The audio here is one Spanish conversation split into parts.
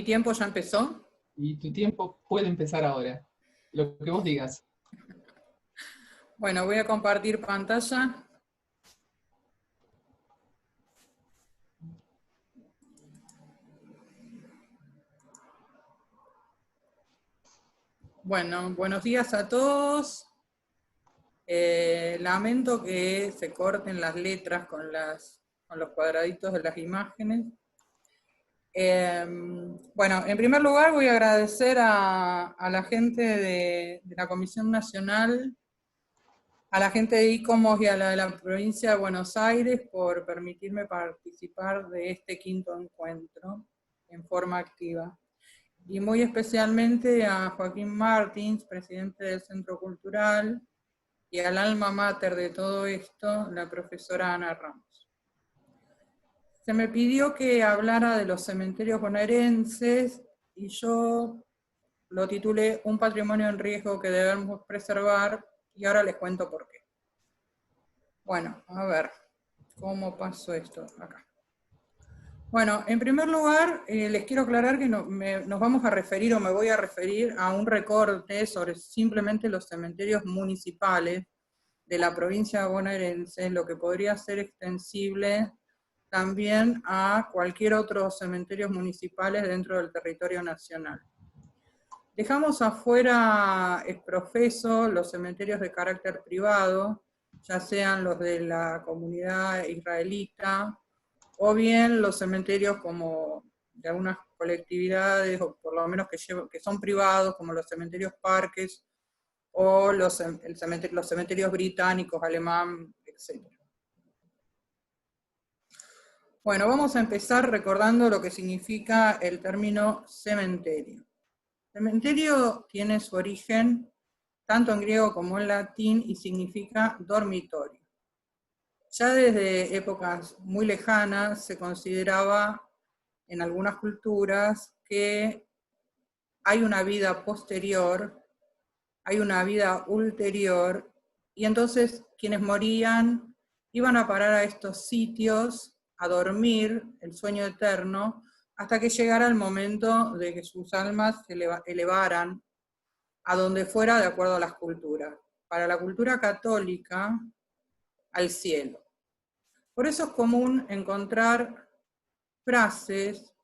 ¿Mi tiempo ya empezó? Y tu tiempo puede empezar ahora, lo que vos digas. Bueno, voy a compartir pantalla. Bueno, buenos días a todos. Lamento que se corten las letras con los cuadraditos de las imágenes. Bueno, en primer lugar voy a agradecer a la gente de la Comisión Nacional, a la gente de ICOMOS y a la de la provincia de Buenos Aires por permitirme participar de este quinto encuentro en forma activa. Y muy especialmente a Joaquín Martins, presidente del Centro Cultural, y al alma mater de todo esto, la profesora Ana Ramos. Se me pidió que hablara de los cementerios bonaerenses y yo lo titulé Un patrimonio en riesgo que debemos preservar, y ahora les cuento por qué. Bueno, a ver, ¿cómo pasó esto acá? Bueno, en primer lugar, les quiero aclarar que nos vamos a referir, o me voy a referir a un recorte sobre simplemente los cementerios municipales de la provincia bonaerense, lo que podría ser extensible también a cualquier otro cementerio municipal dentro del territorio nacional. Dejamos afuera exprofeso los cementerios de carácter privado, ya sean los de la comunidad israelita, o bien los cementerios como de algunas colectividades, o por lo menos que son privados, como los cementerios parques, o los cementerios británicos, alemán, etc. Bueno, vamos a empezar recordando lo que significa el término cementerio. Cementerio tiene su origen tanto en griego como en latín y significa dormitorio. Ya desde épocas muy lejanas se consideraba en algunas culturas que hay una vida posterior, hay una vida ulterior, y entonces quienes morían iban a parar a estos sitios a dormir el sueño eterno hasta que llegara el momento de que sus almas se elevaran a donde fuera de acuerdo a las culturas. Para la cultura católica, al cielo. Por eso es común encontrar frases,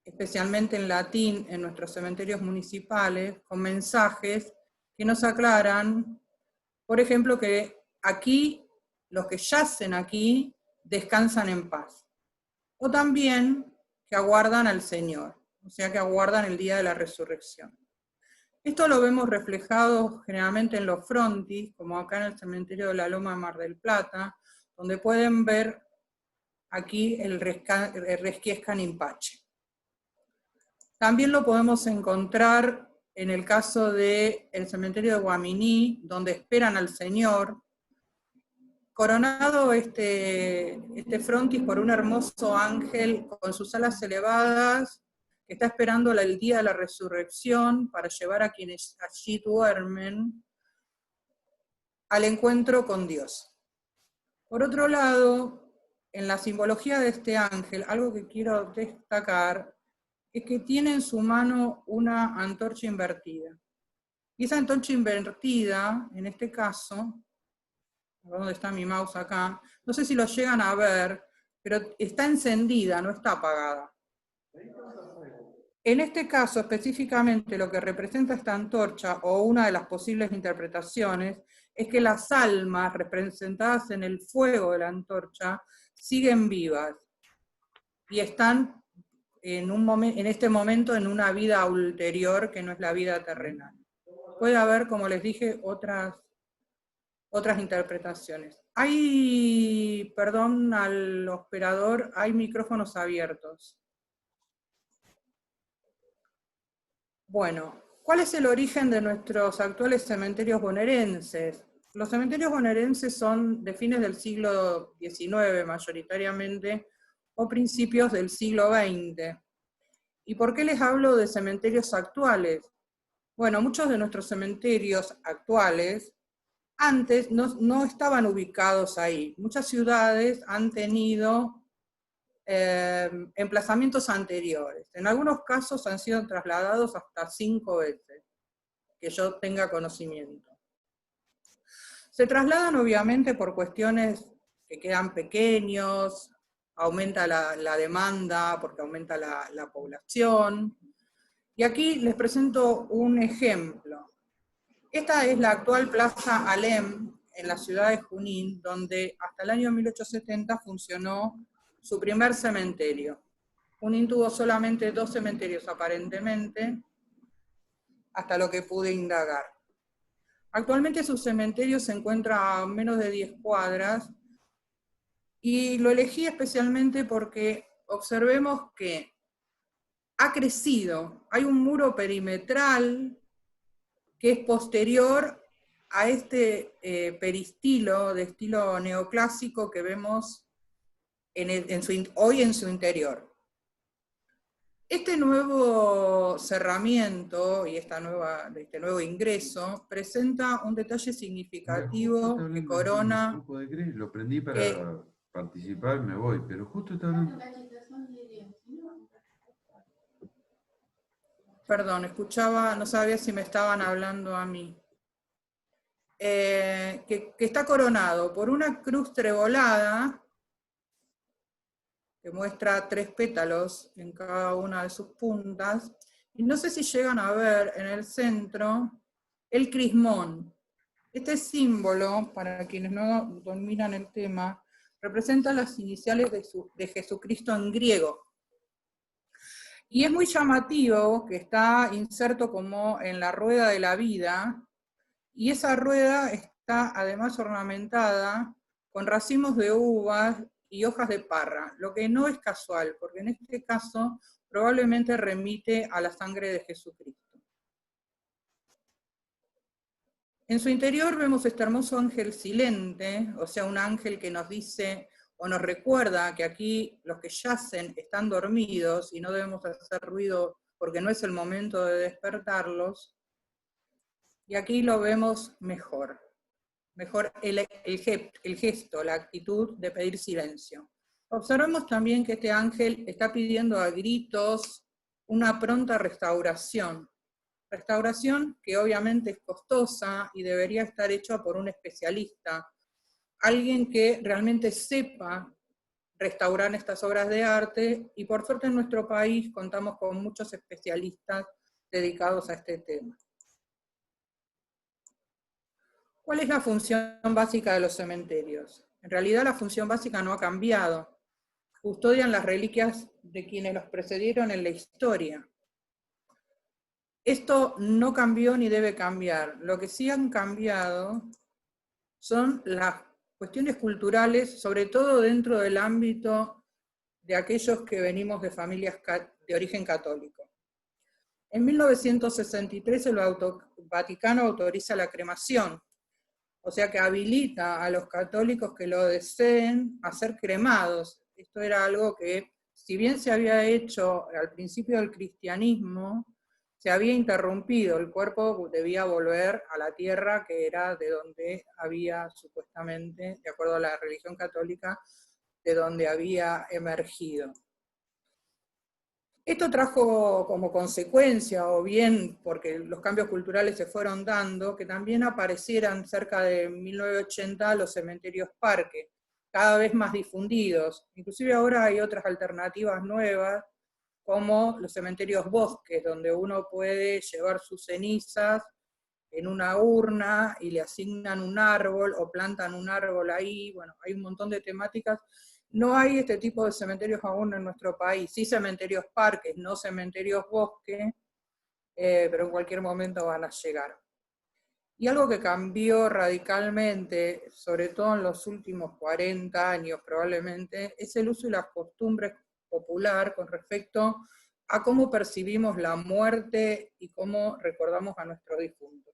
especialmente en latín, en nuestros cementerios municipales, con mensajes que nos aclaran, por ejemplo, que aquí, los que yacen aquí, descansan en paz. O también que aguardan al Señor, o sea que aguardan el día de la resurrección. Esto lo vemos reflejado generalmente en los frontis, como acá en el cementerio de la Loma de Mar del Plata, donde pueden ver aquí el Resquiescan Impache. También lo podemos encontrar en el caso del cementerio de Guaminí, donde esperan al Señor, coronado este frontis por un hermoso ángel con sus alas elevadas, que está esperando el día de la resurrección para llevar a quienes allí duermen al encuentro con Dios. Por otro lado, en la simbología de este ángel, algo que quiero destacar es que tiene en su mano una antorcha invertida. Y esa antorcha invertida, en este caso, ¿dónde está mi mouse acá? No sé si lo llegan a ver, pero está encendida, no está apagada. En este caso, específicamente, lo que representa esta antorcha, o una de las posibles interpretaciones, es que las almas representadas en el fuego de la antorcha siguen vivas y están en este momento en una vida ulterior que no es la vida terrenal. Puede haber, como les dije, otras interpretaciones. Perdón al operador, hay micrófonos abiertos. Bueno, ¿cuál es el origen de nuestros actuales cementerios bonaerenses? Los cementerios bonaerenses son de fines del siglo XIX mayoritariamente, o principios del siglo XX. ¿Y por qué les hablo de cementerios actuales? Bueno, muchos de nuestros cementerios actuales antes no estaban ubicados ahí. Muchas ciudades han tenido emplazamientos anteriores. En algunos casos han sido trasladados hasta 5 veces, que yo tenga conocimiento. Se trasladan obviamente por cuestiones que quedan pequeños, aumenta la demanda porque aumenta la población. Y aquí les presento un ejemplo. Esta es la actual Plaza Alem en la ciudad de Junín, donde hasta el año 1870 funcionó su primer cementerio. Junín tuvo solamente 2 cementerios aparentemente, hasta lo que pude indagar. Actualmente su cementerio se encuentra a menos de 10 cuadras y lo elegí especialmente porque observemos que ha crecido. Hay un muro perimetral que es posterior a este peristilo de estilo neoclásico que vemos hoy en su interior. Este nuevo cerramiento y este nuevo ingreso presenta un detalle significativo que corona... Lo prendí para participar, me voy, pero justo está hablando... Perdón, escuchaba, no sabía si me estaban hablando a mí. Que está coronado por una cruz trebolada, que muestra 3 pétalos en cada una de sus puntas, y no sé si llegan a ver en el centro el crismón. Este símbolo, para quienes no dominan el tema, representa las iniciales de Jesucristo en griego. Y es muy llamativo que está inserto como en la rueda de la vida, y esa rueda está además ornamentada con racimos de uvas y hojas de parra, lo que no es casual, porque en este caso probablemente remite a la sangre de Jesucristo. En su interior vemos este hermoso ángel silente, o sea, un ángel que nos dice o nos recuerda que aquí los que yacen están dormidos y no debemos hacer ruido porque no es el momento de despertarlos. Y aquí lo vemos mejor. Mejor el gesto, la actitud de pedir silencio. Observemos también que este ángel está pidiendo a gritos una pronta restauración. Restauración que obviamente es costosa y debería estar hecha por un especialista. Alguien que realmente sepa restaurar estas obras de arte, y por suerte en nuestro país contamos con muchos especialistas dedicados a este tema. ¿Cuál es la función básica de los cementerios? En realidad la función básica no ha cambiado. Custodian las reliquias de quienes los precedieron en la historia. Esto no cambió ni debe cambiar. Lo que sí han cambiado son las cuestiones culturales, sobre todo dentro del ámbito de aquellos que venimos de familias de origen católico. En 1963 el Vaticano autoriza la cremación, o sea que habilita a los católicos que lo deseen a ser cremados. Esto era algo que, si bien se había hecho al principio del cristianismo, se había interrumpido, el cuerpo debía volver a la tierra que era de donde había supuestamente, de acuerdo a la religión católica, de donde había emergido. Esto trajo como consecuencia, o bien porque los cambios culturales se fueron dando, que también aparecieran cerca de 1980 los cementerios parque, cada vez más difundidos. Inclusive ahora hay otras alternativas nuevas, como los cementerios bosques, donde uno puede llevar sus cenizas en una urna y le asignan un árbol o plantan un árbol ahí. Bueno, hay un montón de temáticas. No hay este tipo de cementerios aún en nuestro país, sí cementerios parques, no cementerios bosques, pero en cualquier momento van a llegar. Y algo que cambió radicalmente, sobre todo en los últimos 40 años probablemente, es el uso y las costumbres popular con respecto a cómo percibimos la muerte y cómo recordamos a nuestros difuntos.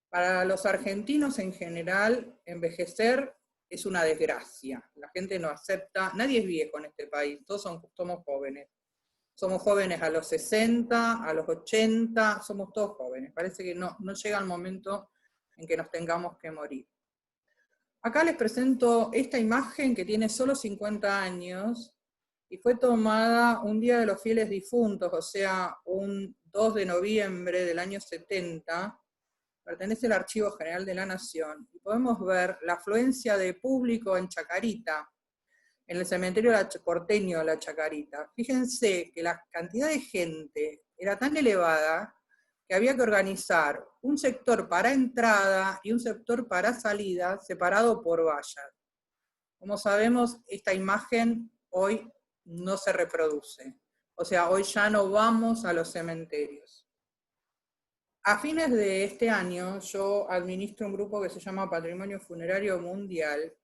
Para los argentinos en general, envejecer es una desgracia. La gente no acepta, nadie es viejo en este país, todos somos jóvenes. Somos jóvenes a los 60, a los 80, somos todos jóvenes. Parece que no llega el momento en que nos tengamos que morir. Acá les presento esta imagen que tiene solo 50 años, y fue tomada un día de los fieles difuntos, o sea, un 2 de noviembre del año 70, pertenece al Archivo General de la Nación, y podemos ver la afluencia de público en Chacarita, en el cementerio porteño de la Chacarita. Fíjense que la cantidad de gente era tan elevada que había que organizar un sector para entrada y un sector para salida separado por vallas. Como sabemos, esta imagen hoy no se reproduce. O sea, hoy ya no vamos a los cementerios. A fines de este año, yo administro un grupo que se llama Patrimonio Funerario Mundial.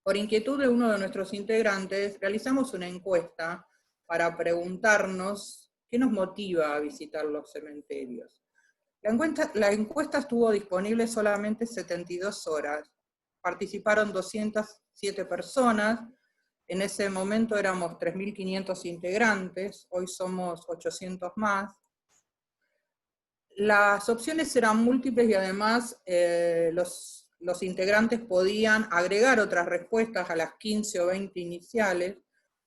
Por inquietud de uno de nuestros integrantes, realizamos una encuesta para preguntarnos qué nos motiva a visitar los cementerios. La encuesta estuvo disponible solamente 72 horas. Participaron 207 personas. En ese momento éramos 3.500 integrantes, hoy somos 800 más. Las opciones eran múltiples y además los integrantes podían agregar otras respuestas a las 15 o 20 iniciales,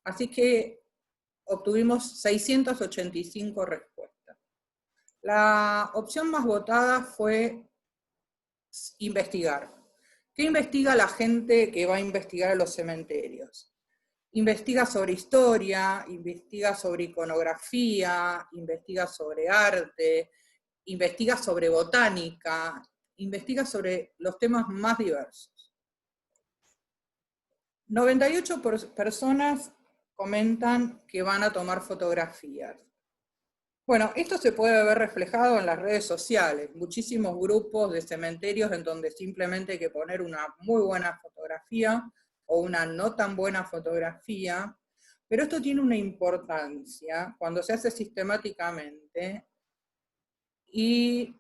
así que obtuvimos 685 respuestas. La opción más votada fue investigar. ¿Qué investiga la gente que va a investigar a los cementerios? Investiga sobre historia, investiga sobre iconografía, investiga sobre arte, investiga sobre botánica, investiga sobre los temas más diversos. 98 personas comentan que van a tomar fotografías. Bueno, esto se puede ver reflejado en las redes sociales, muchísimos grupos de cementerios en donde simplemente hay que poner una muy buena fotografía o una no tan buena fotografía, pero esto tiene una importancia cuando se hace sistemáticamente. Y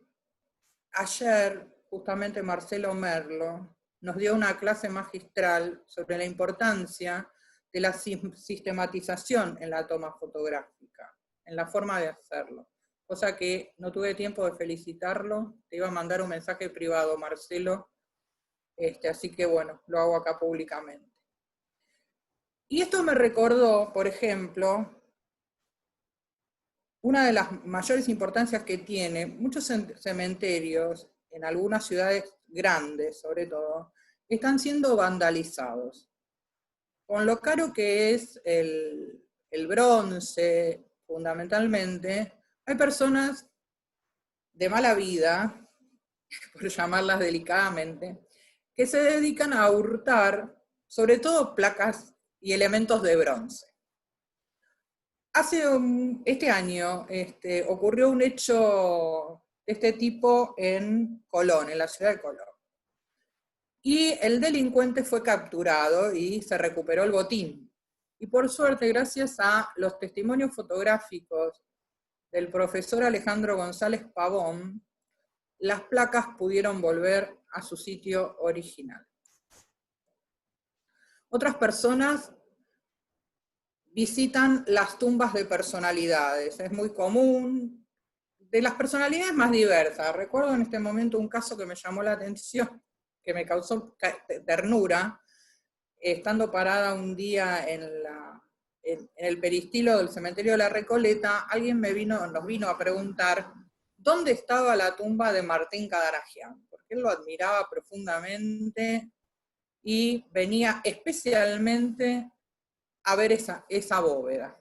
ayer, justamente Marcelo Merlo nos dio una clase magistral sobre la importancia de la sistematización en la toma fotográfica, en la forma de hacerlo. Cosa que no tuve tiempo de felicitarlo, te iba a mandar un mensaje privado, Marcelo, así que bueno, lo hago acá públicamente. Y esto me recordó, por ejemplo, una de las mayores importancias que tiene, muchos cementerios, en algunas ciudades grandes sobre todo, están siendo vandalizados. Con lo caro que es el bronce, fundamentalmente, hay personas de mala vida, por llamarlas delicadamente, que se dedican a hurtar, sobre todo placas y elementos de bronce. Este año ocurrió un hecho de este tipo en Colón, en la ciudad de Colón. Y el delincuente fue capturado y se recuperó el botín. Y por suerte, gracias a los testimonios fotográficos del profesor Alejandro González Pavón, las placas pudieron volver a su sitio original. Otras personas visitan las tumbas de personalidades, es muy común, de las personalidades más diversas. Recuerdo en este momento un caso que me llamó la atención, que me causó ternura, estando parada un día en el peristilo del cementerio de la Recoleta, alguien nos vino a preguntar dónde estaba la tumba de Martín Cadaragian, porque él lo admiraba profundamente y venía especialmente a ver esa bóveda.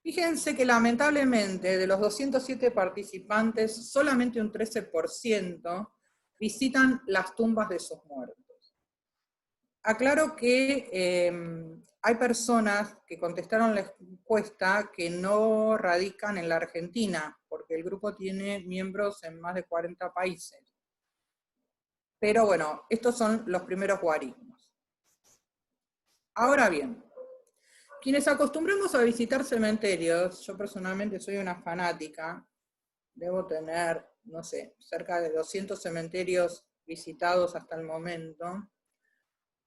Fíjense que lamentablemente de los 207 participantes, solamente un 13% visitan las tumbas de sus muertos. Aclaro que hay personas que contestaron la encuesta que no radican en la Argentina, porque el grupo tiene miembros en más de 40 países. Pero bueno, estos son los primeros guarismos. Ahora bien, quienes acostumbramos a visitar cementerios, yo personalmente soy una fanática, debo tener, no sé, cerca de 200 cementerios visitados hasta el momento,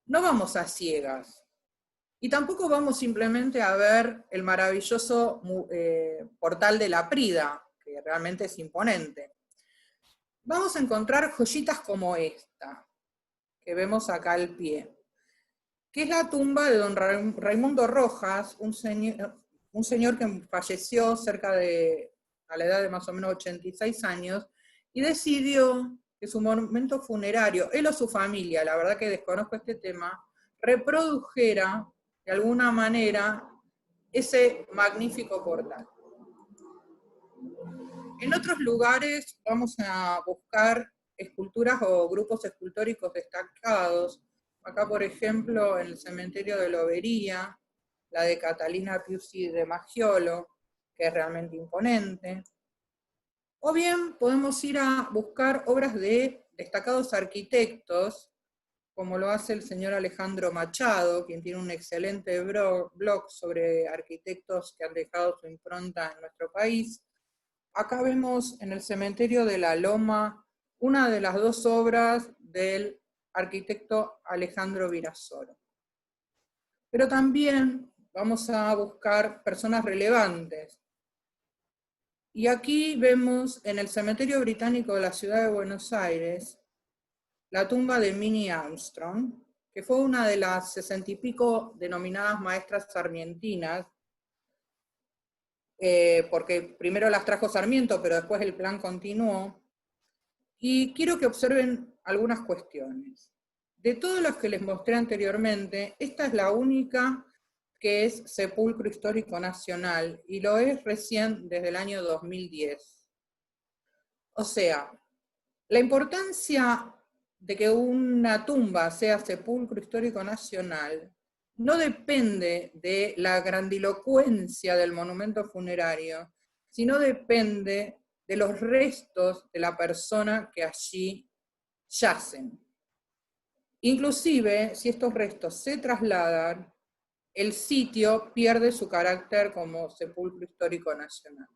no vamos a ciegas. Y tampoco vamos simplemente a ver el maravilloso portal de la Prida, que realmente es imponente. Vamos a encontrar joyitas como esta, que vemos acá al pie, que es la tumba de don Raimundo Rojas, un señor que falleció a la edad de más o menos 86 años, y decidió que su monumento funerario, él o su familia, la verdad que desconozco este tema, reprodujera de alguna manera ese magnífico portal. En otros lugares vamos a buscar esculturas o grupos escultóricos destacados. Acá, por ejemplo, en el cementerio de Lobería, la de Catalina Piusi de Maggiolo, que es realmente imponente. O bien podemos ir a buscar obras de destacados arquitectos, como lo hace el señor Alejandro Machado, quien tiene un excelente blog sobre arquitectos que han dejado su impronta en nuestro país. Acá vemos en el cementerio de La Loma una de las dos obras del arquitecto Alejandro Virasoro. Pero también vamos a buscar personas relevantes. Y aquí vemos en el cementerio británico de la ciudad de Buenos Aires la tumba de Minnie Armstrong, que fue una de las 60 y pico denominadas maestras sarmientinas, porque primero las trajo Sarmiento, pero después el plan continuó. Y quiero que observen algunas cuestiones. De todos los que les mostré anteriormente, esta es la única que es sepulcro histórico nacional, y lo es recién desde el año 2010. O sea, la importancia de que una tumba sea sepulcro histórico nacional no depende de la grandilocuencia del monumento funerario, sino depende de los restos de la persona que allí yacen. Inclusive, si estos restos se trasladan, el sitio pierde su carácter como sepulcro histórico nacional.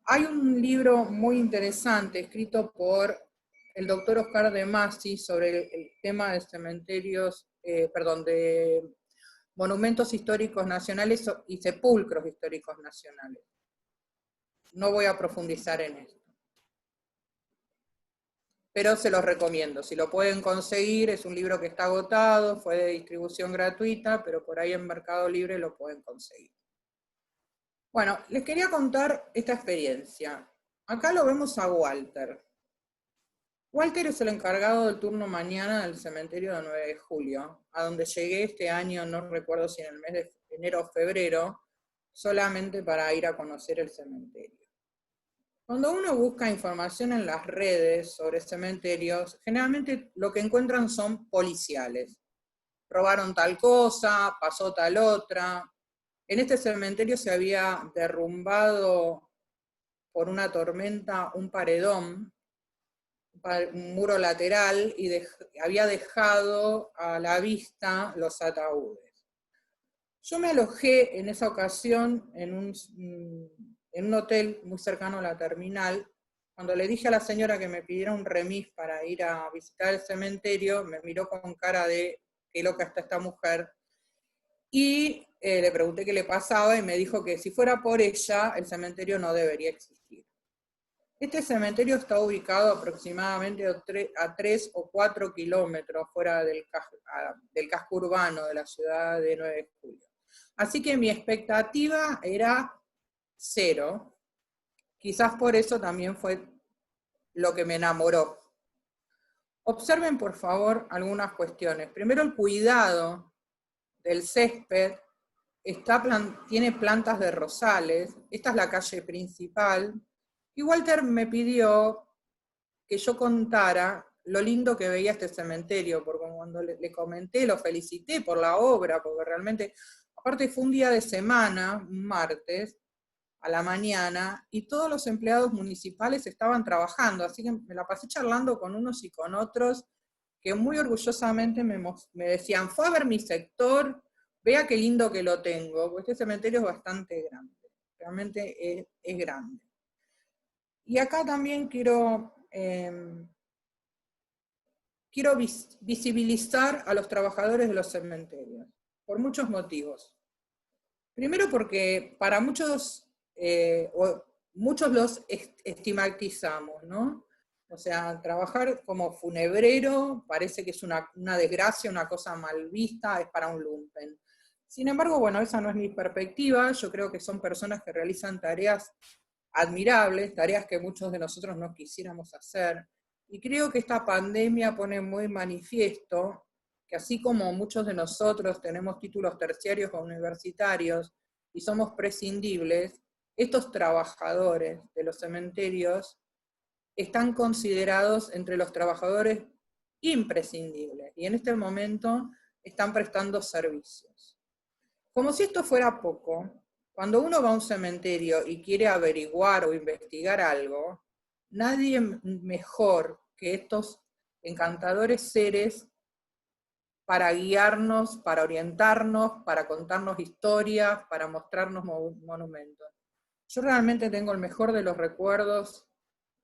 Hay un libro muy interesante escrito por el doctor Oscar de Masi sobre el tema de cementerios, de monumentos históricos nacionales y sepulcros históricos nacionales. No voy a profundizar en esto. Pero se los recomiendo. Si lo pueden conseguir, es un libro que está agotado, fue de distribución gratuita, pero por ahí en Mercado Libre lo pueden conseguir. Bueno, les quería contar esta experiencia. Acá lo vemos a Walter. Walter es el encargado del turno mañana del cementerio de 9 de julio, a donde llegué este año, no recuerdo si en el mes de enero o febrero, solamente para ir a conocer el cementerio. Cuando uno busca información en las redes sobre cementerios, generalmente lo que encuentran son policiales. Robaron tal cosa, pasó tal otra. En este cementerio se había derrumbado por una tormenta un paredón, un muro lateral, y había dejado a la vista los ataúdes. Yo me alojé en esa ocasión en un hotel muy cercano a la terminal. Cuando le dije a la señora que me pidiera un remis para ir a visitar el cementerio, me miró con cara de qué loca está esta mujer, y le pregunté qué le pasaba y me dijo que si fuera por ella, el cementerio no debería existir. Este cementerio está ubicado aproximadamente a 3 o 4 kilómetros fuera del casco urbano de la ciudad de 9 de julio. Así que mi expectativa era 0. Quizás por eso también fue lo que me enamoró. Observen, por favor, algunas cuestiones. Primero, el cuidado del césped. Tiene plantas de rosales. Esta es la calle principal. Y Walter me pidió que yo contara lo lindo que veía este cementerio, porque cuando le comenté, lo felicité por la obra, porque realmente, aparte fue un día de semana, un martes, a la mañana, y todos los empleados municipales estaban trabajando, así que me la pasé charlando con unos y con otros, que muy orgullosamente me decían, fue a ver mi sector, vea qué lindo que lo tengo, porque este cementerio es bastante grande, realmente es grande. Y acá también quiero visibilizar a los trabajadores de los cementerios, por muchos motivos. Primero porque para muchos los estigmatizamos, ¿no? O sea, trabajar como funebrero parece que es una desgracia, una cosa mal vista, es para un lumpen. Sin embargo, bueno, esa no es mi perspectiva. Yo creo que son personas que realizan tareas admirables, tareas que muchos de nosotros no quisiéramos hacer. Y creo que esta pandemia pone muy manifiesto que así como muchos de nosotros tenemos títulos terciarios o universitarios y somos prescindibles, estos trabajadores de los cementerios están considerados entre los trabajadores imprescindibles y en este momento están prestando servicios. Como si esto fuera poco, cuando uno va a un cementerio y quiere averiguar o investigar algo, nadie mejor que estos encantadores seres para guiarnos, para orientarnos, para contarnos historias, para mostrarnos monumentos. Yo realmente tengo el mejor de los recuerdos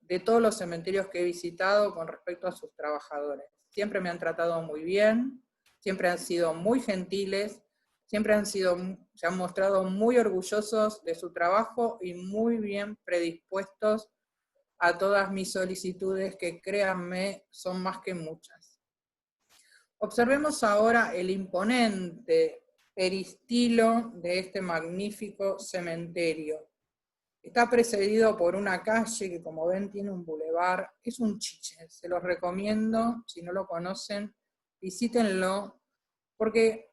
de todos los cementerios que he visitado con respecto a sus trabajadores. Siempre me han tratado muy bien, siempre han sido muy gentiles, siempre se han mostrado muy orgullosos de su trabajo y muy bien predispuestos a todas mis solicitudes, que créanme, son más que muchas. Observemos ahora el imponente peristilo de este magnífico cementerio. Está precedido por una calle que, como ven, tiene un bulevar. Es un chiche, se los recomiendo, si no lo conocen, visítenlo, porque,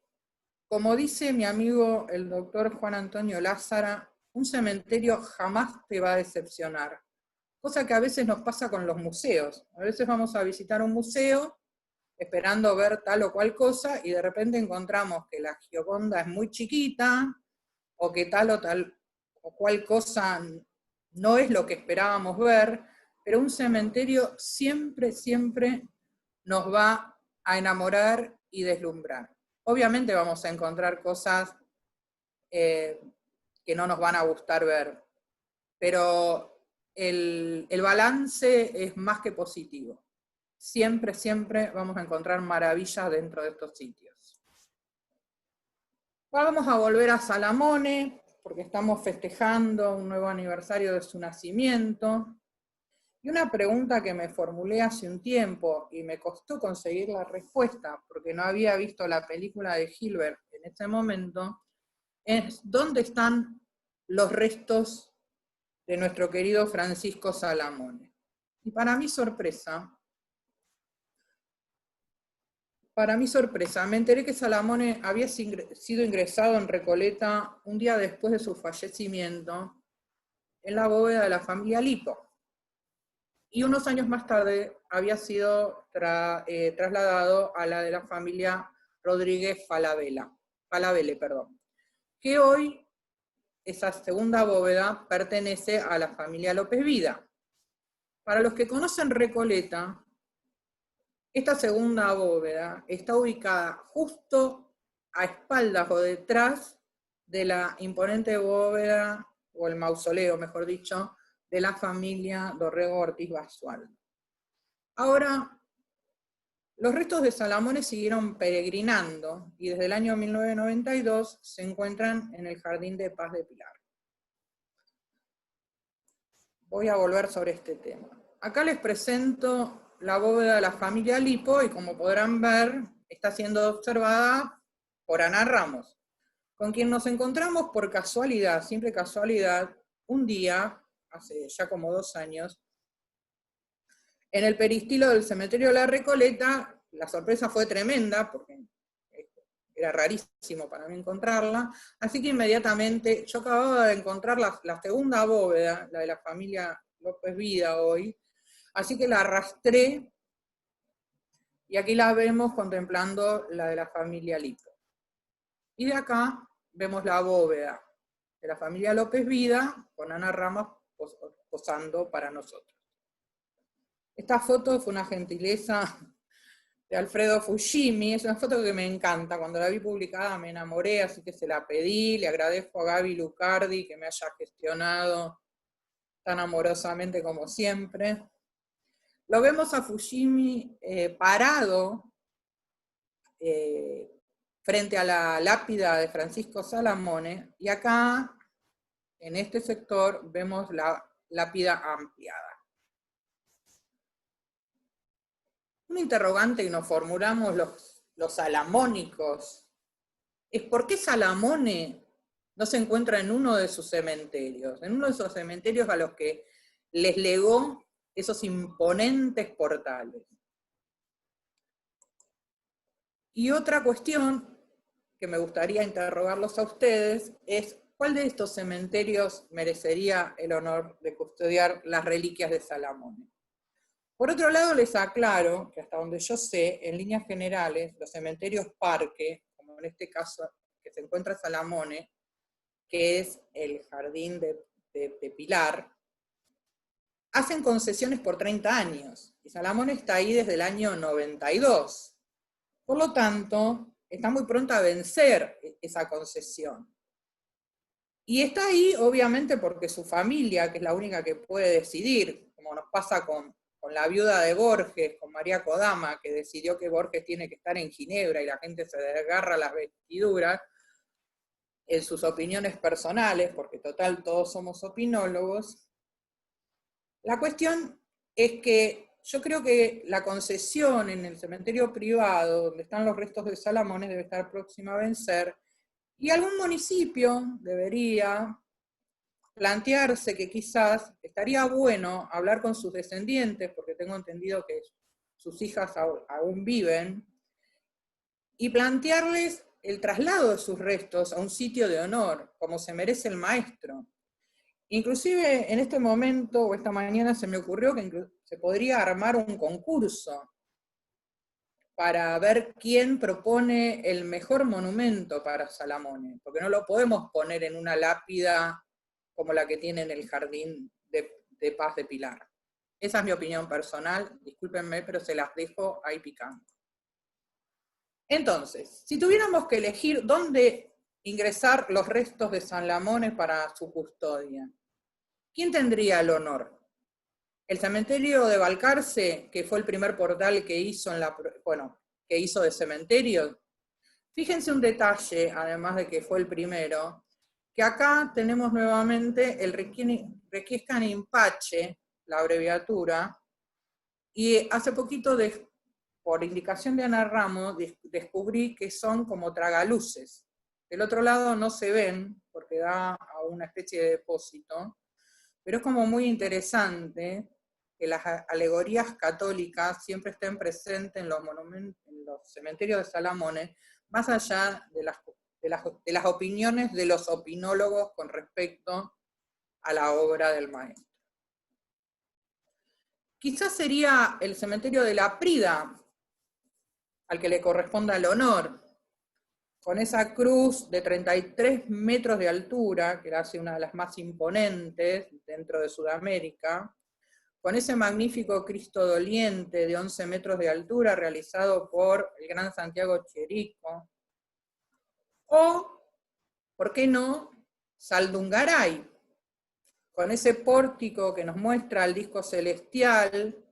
como dice mi amigo el doctor Juan Antonio Lázara, un cementerio jamás te va a decepcionar. Cosa que a veces nos pasa con los museos. A veces vamos a visitar un museo esperando ver tal o cual cosa, y de repente encontramos que la Gioconda es muy chiquita, o que tal o cual cosa no es lo que esperábamos ver, pero un cementerio siempre, siempre nos va a enamorar y deslumbrar. Obviamente vamos a encontrar cosas que no nos van a gustar ver, pero el balance es más que positivo. Siempre, siempre vamos a encontrar maravillas dentro de estos sitios. Vamos a volver a Salamone, porque estamos festejando un nuevo aniversario de su nacimiento. Y una pregunta que me formulé hace un tiempo y me costó conseguir la respuesta, porque no había visto la película de Hilbert en ese momento, es ¿dónde están los restos de nuestro querido Francisco Salamone? Y para mi sorpresa, me enteré que Salamone había sido ingresado en Recoleta un día después de su fallecimiento en la bóveda de la familia Lipo. Y unos años más tarde había sido trasladado a la de la familia Rodríguez Falabella, que hoy esa segunda bóveda pertenece a la familia López Vida. Para los que conocen Recoleta, esta segunda bóveda está ubicada justo a espaldas o detrás de la imponente bóveda, o el mausoleo, mejor dicho, de la familia Dorrego Ortiz Basualdo. Ahora, los restos de Salamone siguieron peregrinando y desde el año 1992 se encuentran en el Jardín de Paz de Pilar. Voy a volver sobre este tema. Acá les presento la bóveda de la familia Lipo y, como podrán ver, está siendo observada por Ana Ramos, con quien nos encontramos por casualidad, simple casualidad, un día, hace ya como 2 años, en el peristilo del cementerio de la Recoleta. La sorpresa fue tremenda, porque era rarísimo para mí encontrarla, así que inmediatamente, yo acababa de encontrar la segunda bóveda, la de la familia López Vida hoy, así que la arrastré, y aquí la vemos contemplando la de la familia Lipo. Y de acá vemos la bóveda de la familia López Vida, con Ana Ramos posando para nosotros. Esta foto fue una gentileza de Alfredo Fujimi, es una foto que me encanta, cuando la vi publicada me enamoré, así que se la pedí. Le agradezco a Gaby Lucardi que me haya gestionado tan amorosamente como siempre. Lo vemos a Fujimi parado frente a la lápida de Francisco Salamone, y acá, en este sector, vemos la lápida ampliada. Un interrogante que nos formulamos los salamónicos es ¿por qué Salamone no se encuentra en uno de sus cementerios? En uno de esos cementerios a los que les legó esos imponentes portales. Y otra cuestión que me gustaría interrogarlos a ustedes es ¿cuál de estos cementerios merecería el honor de custodiar las reliquias de Salamone? Por otro lado, les aclaro que hasta donde yo sé, en líneas generales, los cementerios parque, como en este caso que se encuentra Salamone, que es el jardín de Pilar, hacen concesiones por 30 años, y Salamone está ahí desde el año 92. Por lo tanto, está muy pronto a vencer esa concesión. Y está ahí, obviamente, porque su familia, que es la única que puede decidir, como nos pasa con la viuda de Borges, con María Kodama, que decidió que Borges tiene que estar en Ginebra y la gente se desgarra las vestiduras en sus opiniones personales, porque total todos somos opinólogos. La cuestión es que yo creo que la concesión en el cementerio privado, donde están los restos de Salamone, debe estar próxima a vencer, y algún municipio debería plantearse que quizás estaría bueno hablar con sus descendientes, porque tengo entendido que sus hijas aún viven, y plantearles el traslado de sus restos a un sitio de honor, como se merece el maestro. Inclusive en este momento, o esta mañana, se me ocurrió que se podría armar un concurso para ver quién propone el mejor monumento para Salamone, porque no lo podemos poner en una lápida como la que tiene en el Jardín de Paz de Pilar. Esa es mi opinión personal, discúlpenme, pero se las dejo ahí picando. Entonces, si tuviéramos que elegir dónde ingresar los restos de Salamone para su custodia, ¿quién tendría el honor? El cementerio de Balcarce, que fue el primer portal que hizo, que hizo de cementerio. Fíjense un detalle, además de que fue el primero, que acá tenemos nuevamente el Requiescan Impache, la abreviatura, y hace poquito, por indicación de Ana Ramos, descubrí que son como tragaluces. Del otro lado no se ven, porque da a una especie de depósito, pero es como muy interesante que las alegorías católicas siempre estén presentes en los monumentos, en los cementerios de Salamone, más allá de las opiniones de los opinólogos con respecto a la obra del maestro. Quizás sería el cementerio de La Prida al que le corresponda el honor, con esa cruz de 33 metros de altura, que la hace una de las más imponentes dentro de Sudamérica, con ese magnífico Cristo doliente de 11 metros de altura realizado por el gran Santiago Chirico, o, ¿por qué no?, Saldungaray, con ese pórtico que nos muestra el disco celestial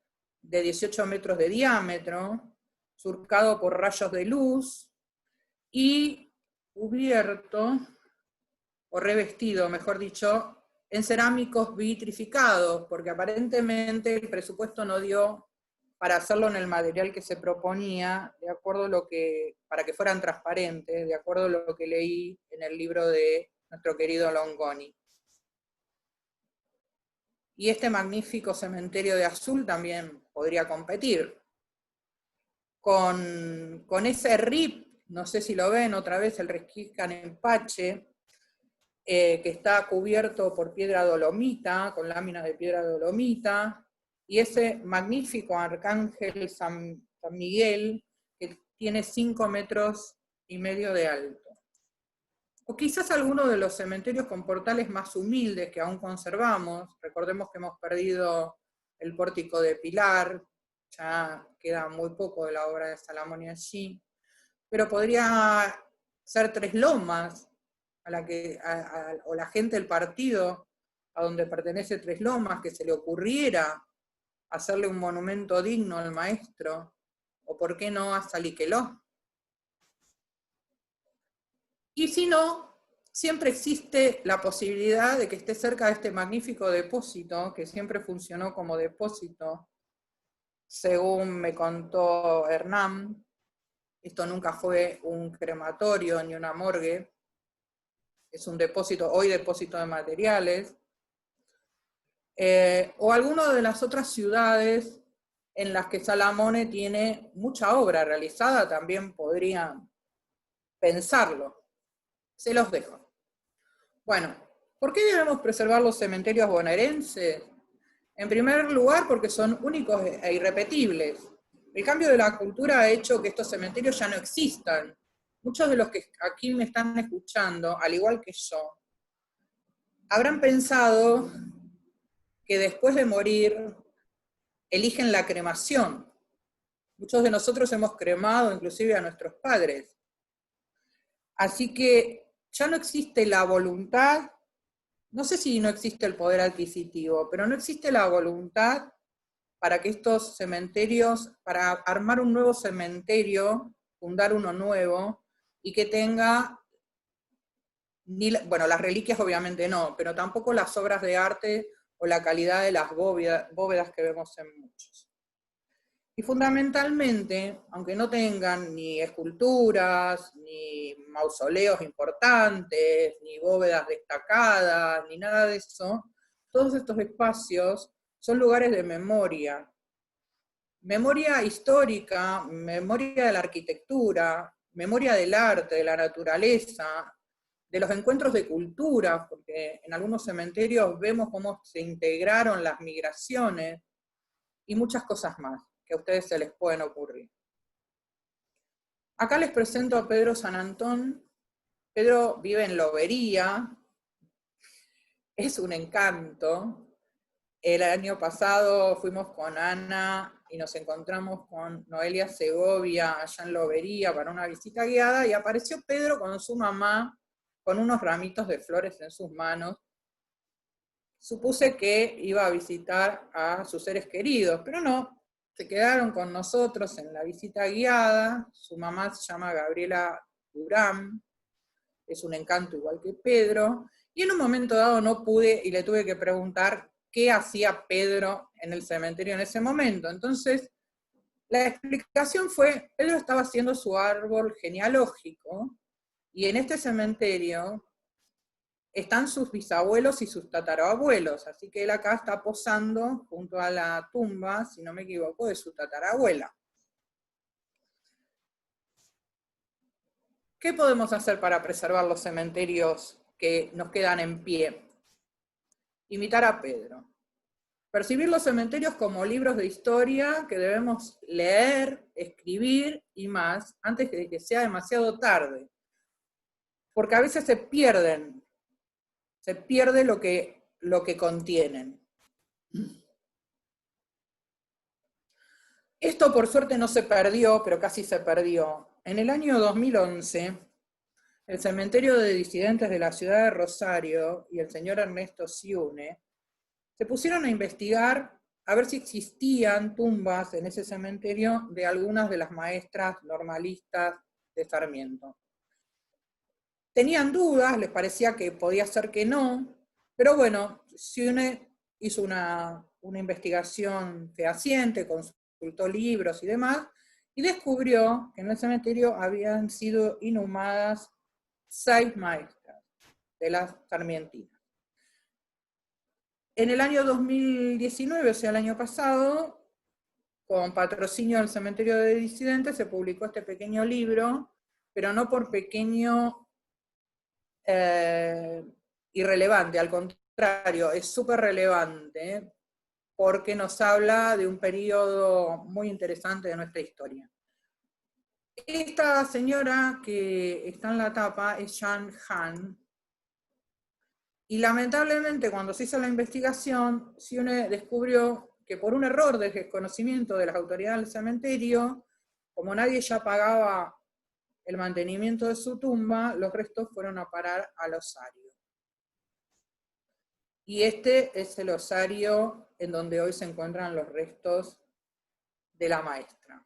de 18 metros de diámetro, surcado por rayos de luz, y cubierto, o revestido, mejor dicho, en cerámicos vitrificados, porque aparentemente el presupuesto no dio para hacerlo en el material que se proponía, de acuerdo a para que fueran transparentes, de acuerdo a lo que leí en el libro de nuestro querido Longoni. Y este magnífico cementerio de azul también podría competir. Con ese RIP, no sé si lo ven otra vez, el Requiescan Impache, que está cubierto por piedra dolomita, con láminas de piedra dolomita, y ese magnífico arcángel San Miguel, que tiene 5 metros y medio de alto. O quizás alguno de los cementerios con portales más humildes que aún conservamos. Recordemos que hemos perdido el pórtico de Pilar, ya queda muy poco de la obra de Salamone allí, pero podría ser Tres Lomas, o la gente del partido a donde pertenece Tres Lomas, que se le ocurriera hacerle un monumento digno al maestro, o por qué no a Saliqueló. Y si no, siempre existe la posibilidad de que esté cerca de este magnífico depósito, que siempre funcionó como depósito, según me contó Hernán, esto nunca fue un crematorio ni una morgue, es un depósito, hoy depósito de materiales, o alguna de las otras ciudades en las que Salamone tiene mucha obra realizada, también podrían pensarlo. Se los dejo. Bueno, ¿por qué debemos preservar los cementerios bonaerenses? En primer lugar, porque son únicos e irrepetibles. El cambio de la cultura ha hecho que estos cementerios ya no existan. Muchos de los que aquí me están escuchando, al igual que yo, habrán pensado que después de morir eligen la cremación. Muchos de nosotros hemos cremado inclusive a nuestros padres. Así que ya no existe la voluntad, no sé si no existe el poder adquisitivo, pero no existe la voluntad para que estos cementerios, para armar un nuevo cementerio, fundar uno nuevo, y que tenga, bueno, las reliquias obviamente no, pero tampoco las obras de arte o la calidad de las bóvedas que vemos en muchos. Y fundamentalmente, aunque no tengan ni esculturas, ni mausoleos importantes, ni bóvedas destacadas, ni nada de eso, todos estos espacios son lugares de memoria. Memoria histórica, memoria de la arquitectura, memoria del arte, de la naturaleza, de los encuentros de cultura, porque en algunos cementerios vemos cómo se integraron las migraciones y muchas cosas más que a ustedes se les pueden ocurrir. Acá les presento a Pedro San Antón. Pedro vive en Lobería, es un encanto. El año pasado fuimos con Ana y nos encontramos con Noelia Segovia allá en Lobería para una visita guiada y apareció Pedro con su mamá con unos ramitos de flores en sus manos. Supuse que iba a visitar a sus seres queridos, pero no. Se quedaron con nosotros en la visita guiada. Su mamá se llama Gabriela Durán, es un encanto igual que Pedro, y en un momento dado no pude y le tuve que preguntar qué hacía Pedro en el cementerio en ese momento. Entonces, la explicación fue, Pedro estaba haciendo su árbol genealógico, y en este cementerio están sus bisabuelos y sus tatarabuelos, así que él acá está posando junto a la tumba, si no me equivoco, de su tatarabuela. ¿Qué podemos hacer para preservar los cementerios que nos quedan en pie? Imitar a Pedro. Percibir los cementerios como libros de historia que debemos leer, escribir y más, antes de que sea demasiado tarde. Porque a veces se pierde lo que contienen. Esto por suerte no se perdió, pero casi se perdió. En el año 2011, el cementerio de disidentes de la ciudad de Rosario y el señor Ernesto Siune se pusieron a investigar a ver si existían tumbas en ese cementerio de algunas de las maestras normalistas de Sarmiento. Tenían dudas, les parecía que podía ser que no, pero bueno, Siune hizo una investigación fehaciente, consultó libros y demás, y descubrió que en el cementerio habían sido inhumadas 6 maestras de las sarmientinas. En el año 2019, o sea, el año pasado, con patrocinio del Cementerio de Disidentes, se publicó este pequeño libro, pero no por pequeño irrelevante, al contrario, es súper relevante, porque nos habla de un periodo muy interesante de nuestra historia. Esta señora que está en la tapa es Jan Han, y lamentablemente cuando se hizo la investigación, Siune descubrió que por un error de desconocimiento de las autoridades del cementerio, como nadie ya pagaba el mantenimiento de su tumba, los restos fueron a parar al osario. Y este es el osario en donde hoy se encuentran los restos de la maestra.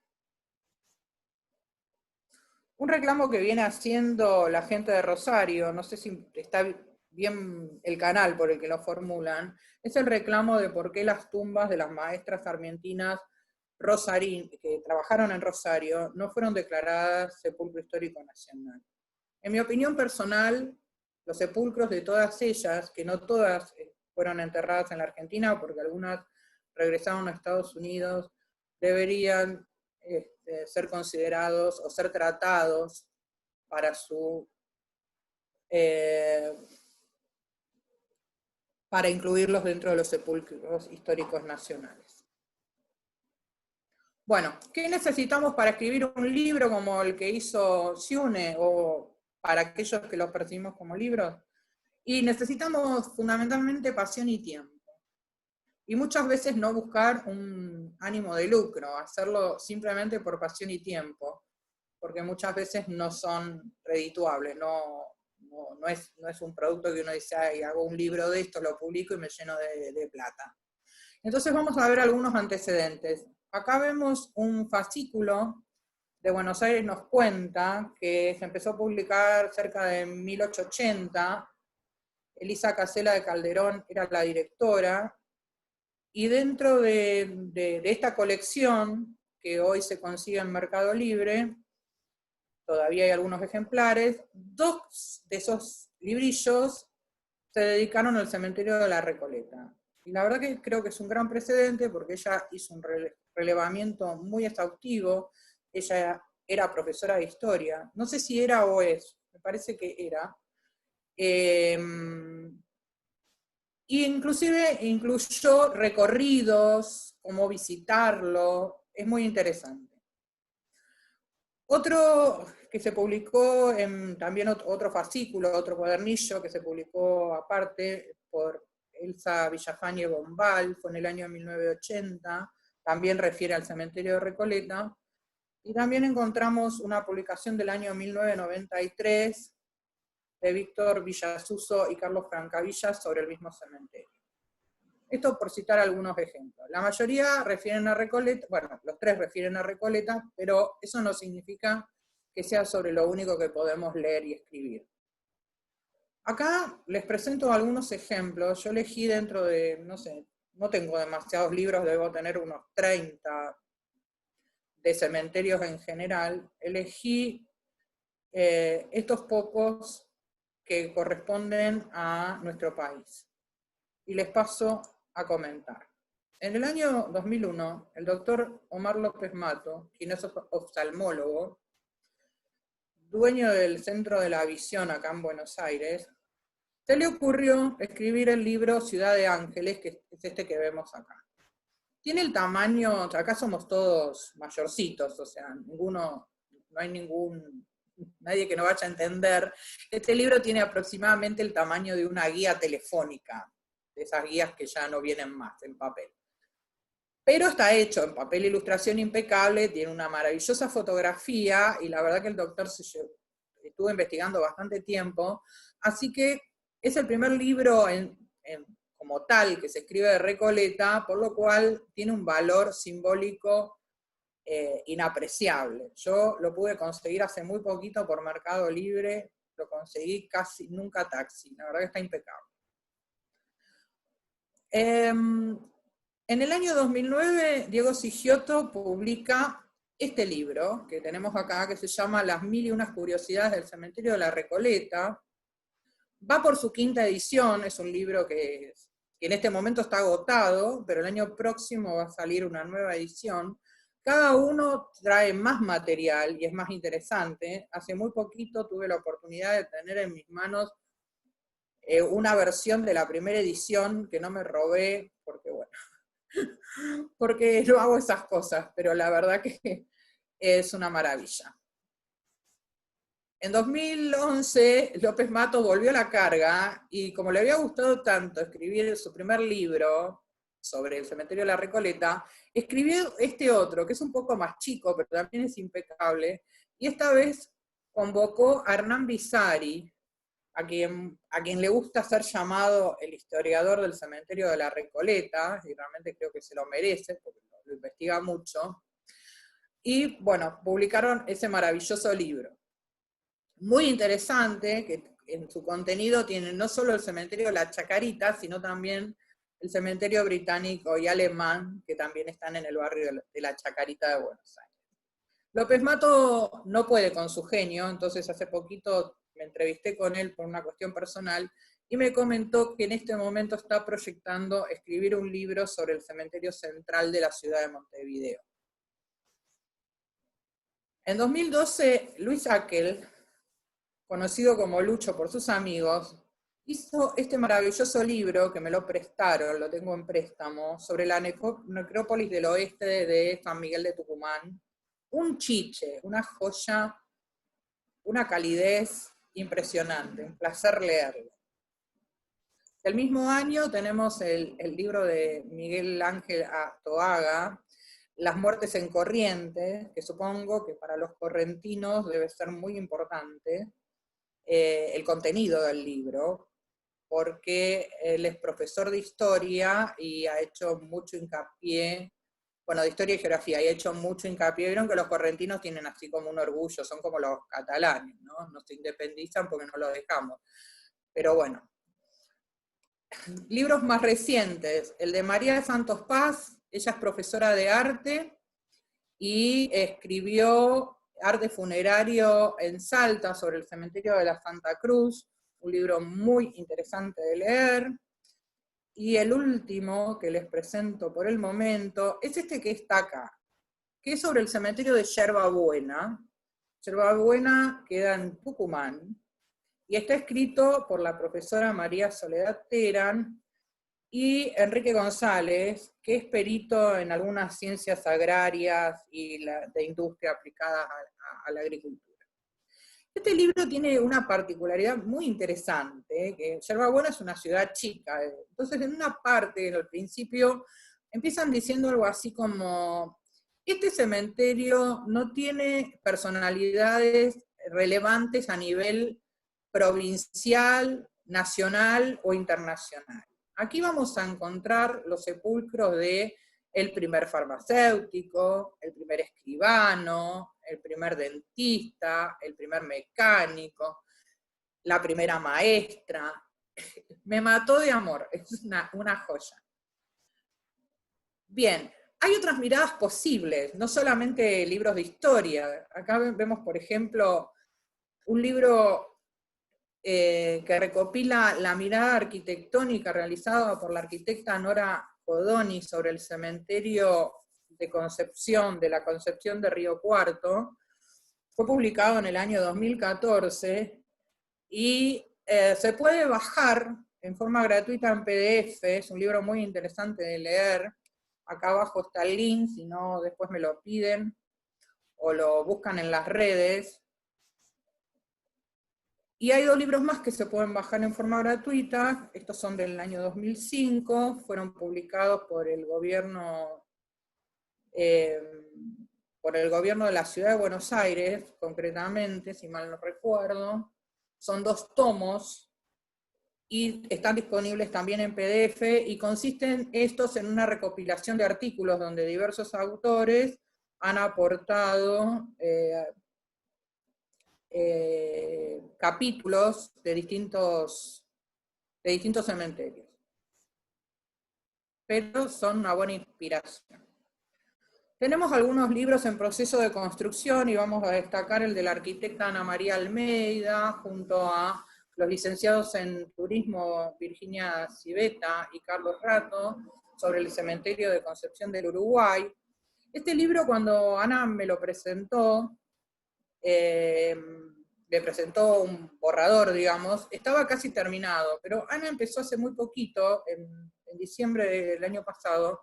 Un reclamo que viene haciendo la gente de Rosario, no sé si está bien el canal por el que lo formulan, es el reclamo de por qué las tumbas de las maestras sarmientinas que trabajaron en Rosario no fueron declaradas sepulcro histórico nacional. En mi opinión personal, los sepulcros de todas ellas, que no todas fueron enterradas en la Argentina, porque algunas regresaron a Estados Unidos, deberían ser considerados o ser tratados para para incluirlos dentro de los sepulcros históricos nacionales. Bueno, ¿qué necesitamos para escribir un libro como el que hizo Siune, o para aquellos que los percibimos como libros? Y necesitamos fundamentalmente pasión y tiempo. Y muchas veces no buscar un ánimo de lucro, hacerlo simplemente por pasión y tiempo, porque muchas veces no son redituables, no es un producto que uno dice, ay, hago un libro de esto, lo publico y me lleno de plata. Entonces vamos a ver algunos antecedentes. Acá vemos un fascículo de Buenos Aires Nos Cuenta, que se empezó a publicar cerca de 1880, Elisa Casela de Calderón era la directora, y dentro de esta colección, que hoy se consigue en Mercado Libre, todavía hay algunos ejemplares, 2 de esos librillos se dedicaron al cementerio de la Recoleta. Y la verdad que creo que es un gran precedente, porque ella hizo un relevamiento muy exhaustivo. Ella era profesora de historia, no sé si era o es, me parece que era, y inclusive incluyó recorridos, cómo visitarlo, es muy interesante. Otro que se publicó, también otro fascículo, otro cuadernillo que se publicó aparte por Elsa Villafañe Bombal, fue en el año 1980, también refiere al cementerio de Recoleta, y también encontramos una publicación del año 1993, de Víctor Villasuso y Carlos Francavilla sobre el mismo cementerio. Esto por citar algunos ejemplos. La mayoría refieren a Recoleta, bueno, los 3 refieren a Recoleta, pero eso no significa que sea sobre lo único que podemos leer y escribir. Acá les presento algunos ejemplos. Yo elegí dentro de, no sé, no tengo demasiados libros, debo tener unos 30 de cementerios en general. Elegí estos pocos que corresponden a nuestro país. Y les paso a comentar. En el año 2001, el doctor Omar López Mato, quien es oftalmólogo, dueño del Centro de la Visión acá en Buenos Aires, se le ocurrió escribir el libro Ciudad de Ángeles, que es este que vemos acá. Tiene el tamaño, acá somos todos mayorcitos, o sea, no hay nadie que no vaya a entender. Este libro tiene aproximadamente el tamaño de una guía telefónica, de esas guías que ya no vienen más en papel. Pero está hecho en papel e ilustración impecable, tiene una maravillosa fotografía, y la verdad que el doctor estuvo investigando bastante tiempo, así que es el primer libro como tal que se escribe de Recoleta, por lo cual tiene un valor simbólico inapreciable. Yo lo pude conseguir hace muy poquito por Mercado Libre, lo conseguí casi nunca taxi, la verdad que está impecable. En el año 2009, Diego Sigiotto publica este libro que tenemos acá, que se llama Las 1001 curiosidades del cementerio de la Recoleta. Va por su 5ª edición, es un libro que en este momento está agotado, pero el año próximo va a salir una nueva edición. Cada uno trae más material y es más interesante. Hace muy poquito tuve la oportunidad de tener en mis manos una versión de la primera edición que no me robé, porque bueno, porque no hago esas cosas, pero la verdad que es una maravilla. En 2011, López Mato volvió a la carga, y como le había gustado tanto escribir su primer libro sobre el cementerio de la Recoleta, escribió este otro, que es un poco más chico, pero también es impecable, y esta vez convocó a Hernán Bissari, a quien le gusta ser llamado el historiador del cementerio de la Recoleta, y realmente creo que se lo merece, porque lo investiga mucho, y bueno, publicaron ese maravilloso libro. Muy interesante, que en su contenido tiene no solo el cementerio de la Chacarita, sino también el cementerio británico y alemán, que también están en el barrio de la Chacarita de Buenos Aires. López Mato no puede con su genio, entonces hace poquito me entrevisté con él por una cuestión personal y me comentó que en este momento está proyectando escribir un libro sobre el cementerio central de la ciudad de Montevideo. En 2012, Luis Hackl, conocido como Lucho por sus amigos, hizo este maravilloso libro que me lo prestaron, lo tengo en préstamo, sobre la necrópolis del oeste de San Miguel de Tucumán. Un chiche, una joya, una calidez impresionante, un placer leerlo. El mismo año tenemos el libro de Miguel Ángel Toaga, Las muertes en Corrientes, que supongo que para los correntinos debe ser muy importante el contenido del libro, porque él es profesor de historia y ha hecho mucho hincapié, bueno, de historia y geografía, y ha hecho mucho hincapié. Vieron que los correntinos tienen así como un orgullo, son como los catalanes, ¿no? No se independizan porque no lo dejamos. Pero bueno. Libros más recientes, el de María de Santos Paz, ella es profesora de arte y escribió Arte funerario en Salta sobre el cementerio de la Santa Cruz, un libro muy interesante de leer. Y el último que les presento por el momento es este que está acá, que es sobre el cementerio de Yerba Buena. Yerba Buena queda en Tucumán, y está escrito por la profesora María Soledad Terán y Enrique González, que es perito en algunas ciencias agrarias y de industria aplicadas a la agricultura. Este libro tiene una particularidad muy interesante, que Yerba Buena es una ciudad chica, entonces en una parte, al principio, empiezan diciendo algo así como, este cementerio no tiene personalidades relevantes a nivel provincial, nacional o internacional. Aquí vamos a encontrar los sepulcros de el primer farmacéutico, el primer escribano, el primer dentista, el primer mecánico, la primera maestra. Me mató de amor, es una joya. Bien, hay otras miradas posibles, no solamente libros de historia. Acá vemos, por ejemplo, un libro que recopila la mirada arquitectónica realizada por la arquitecta Nora Codoni sobre el cementerio de Concepción, de la Concepción de Río Cuarto. Fue publicado en el año 2014 y se puede bajar en forma gratuita en PDF, es un libro muy interesante de leer. Acá abajo está el link, si no después me lo piden o lo buscan en las redes. Y hay 2 libros más que se pueden bajar en forma gratuita, estos son del año 2005, fueron publicados por el gobierno de la ciudad de Buenos Aires, concretamente, si mal no recuerdo. Son 2 tomos y están disponibles también en PDF y consisten estos en una recopilación de artículos donde diversos autores han aportado capítulos de distintos cementerios. Pero son una buena inspiración. Tenemos algunos libros en proceso de construcción y vamos a destacar el de la arquitecta Ana María Almeida, junto a los licenciados en turismo Virginia Civeta y Carlos Rato, sobre el cementerio de Concepción del Uruguay. Este libro, cuando Ana me lo presentó, le presentó un borrador, digamos, estaba casi terminado, pero Ana empezó hace muy poquito, en diciembre del año pasado,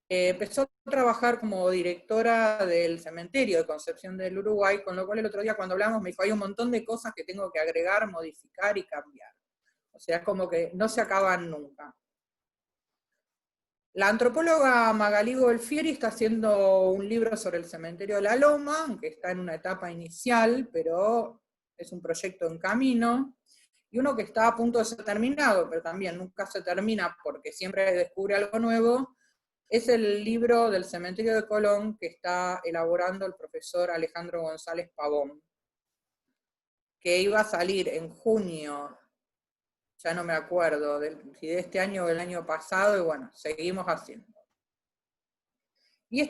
empezó a trabajar como directora del cementerio de Concepción del Uruguay, con lo cual el otro día cuando hablamos me dijo, hay un montón de cosas que tengo que agregar, modificar y cambiar. O sea, es como que no se acaban nunca. La antropóloga Magalí Golfieri está haciendo un libro sobre el cementerio de La Loma, aunque está en una etapa inicial, pero es un proyecto en camino, y uno que está a punto de ser terminado, pero también nunca se termina porque siempre descubre algo nuevo, es el libro del cementerio de Colón que está elaborando el profesor Alejandro González Pavón, que iba a salir en junio ya no me acuerdo si de este año o del año pasado, y bueno, seguimos haciendo. Y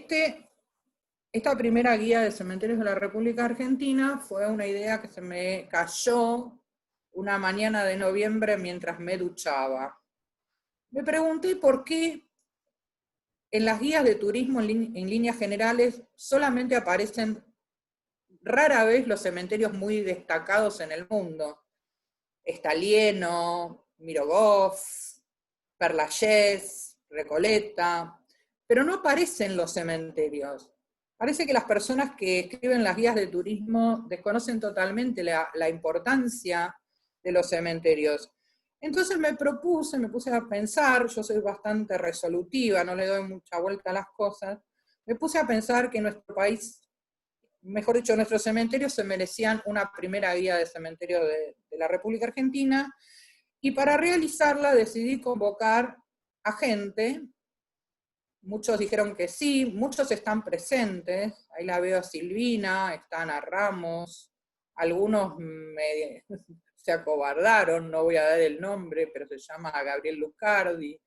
esta primera guía de cementerios de la República Argentina fue una idea que se me cayó una mañana de noviembre mientras me duchaba. Me pregunté por qué en las guías de turismo en líneas generales solamente aparecen rara vez los cementerios muy destacados en el mundo. Estalieno, Mirogoff, Perlayés, Recoleta, pero no aparecen los cementerios. Parece que las personas que escriben las guías de turismo desconocen totalmente la importancia de los cementerios. Entonces me puse a pensar, yo soy bastante resolutiva, no le doy mucha vuelta a las cosas, me puse a pensar que nuestro país, mejor dicho, nuestros cementerios se merecían una primera guía de cementerios de la República Argentina, y para realizarla decidí convocar a gente. Muchos dijeron que sí, muchos están presentes, ahí la veo a Silvina, está Ana Ramos, algunos se acobardaron, no voy a dar el nombre, pero se llama Gabriel Lucardi.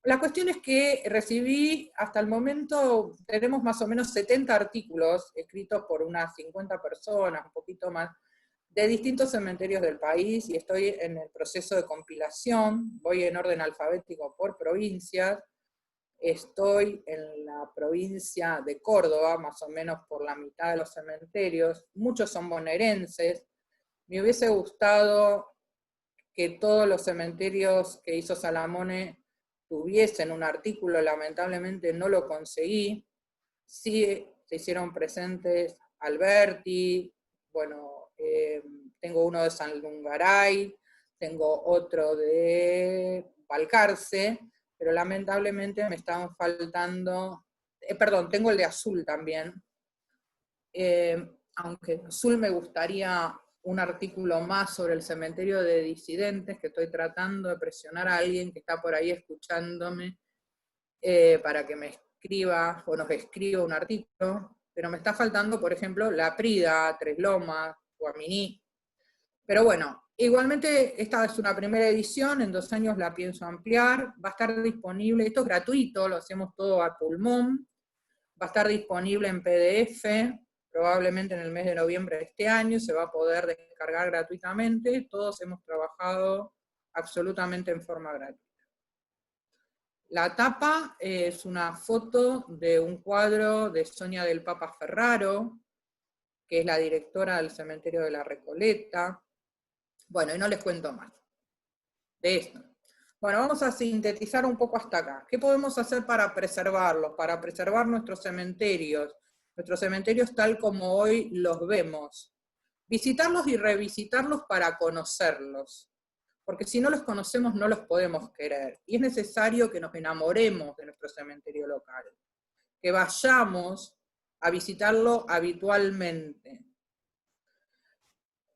La cuestión es que recibí, hasta el momento, tenemos más o menos 70 artículos escritos por unas 50 personas, un poquito más, de distintos cementerios del país, y estoy en el proceso de compilación, voy en orden alfabético por provincias. Estoy en la provincia de Córdoba, más o menos por la mitad de los cementerios, muchos son bonaerenses. Me hubiese gustado que todos los cementerios que hizo Salamone tuviesen un artículo, lamentablemente no lo conseguí. Sí se hicieron presentes Alberti, bueno, tengo uno de San Lungaray, tengo otro de Balcarce, pero lamentablemente me estaban faltando, perdón, tengo el de Azul también, aunque en Azul me gustaría un artículo más sobre el cementerio de disidentes, que estoy tratando de presionar a alguien que está por ahí escuchándome para que me escriba o nos escriba un artículo, pero me está faltando, por ejemplo, La Prida, Tres Lomas, Guaminí. Pero bueno, igualmente esta es una primera edición, en 2 años la pienso ampliar, va a estar disponible, esto es gratuito, lo hacemos todo a pulmón, va a estar disponible en PDF, probablemente en el mes de noviembre de este año, se va a poder descargar gratuitamente, todos hemos trabajado absolutamente en forma gratuita. La tapa es una foto de un cuadro de Sonia del Papa Ferraro, que es la directora del cementerio de la Recoleta. Bueno, y no les cuento más de esto. Bueno, vamos a sintetizar un poco hasta acá. ¿Qué podemos hacer para preservarlos? Para preservar nuestros cementerios tal como hoy los vemos. Visitarlos y revisitarlos para conocerlos. Porque si no los conocemos no los podemos querer. Y es necesario que nos enamoremos de nuestro cementerio local. Que vayamos a visitarlo habitualmente.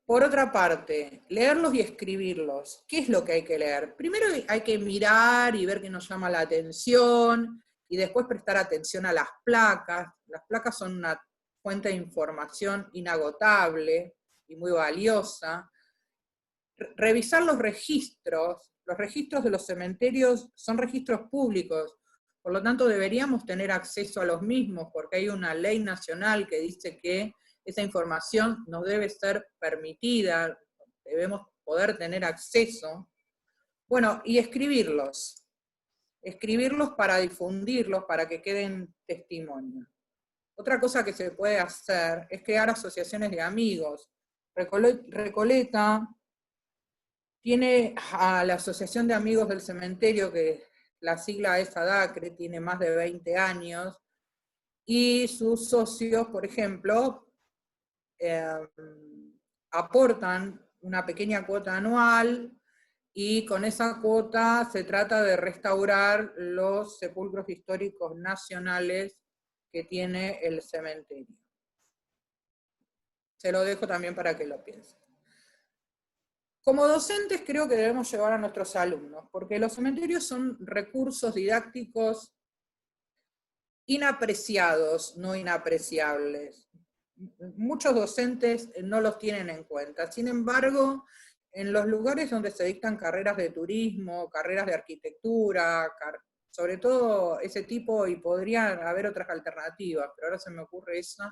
Por otra parte, leerlos y escribirlos. ¿Qué es lo que hay que leer? Primero hay que mirar y ver qué nos llama la atención, y después prestar atención a las placas. Las placas son una fuente de información inagotable y muy valiosa. Revisar los registros de los cementerios son registros públicos, por lo tanto deberíamos tener acceso a los mismos, porque hay una ley nacional que dice que esa información nos debe ser permitida, debemos poder tener acceso. Bueno, y escribirlos para difundirlos, para que queden testimonio. Otra cosa que se puede hacer es crear asociaciones de amigos. Recoleta tiene a la Asociación de Amigos del Cementerio, que la sigla es ADACRE, tiene más de 20 años, y sus socios, por ejemplo, aportan una pequeña cuota anual, y con esa cuota se trata de restaurar los sepulcros históricos nacionales que tiene el cementerio. Se lo dejo también para que lo piensen. Como docentes creo que debemos llevar a nuestros alumnos, porque los cementerios son recursos didácticos inapreciados, no inapreciables. Muchos docentes no los tienen en cuenta. Sin embargo, en los lugares donde se dictan carreras de turismo, carreras de arquitectura, sobre todo ese tipo, y podrían haber otras alternativas, pero ahora se me ocurre esa,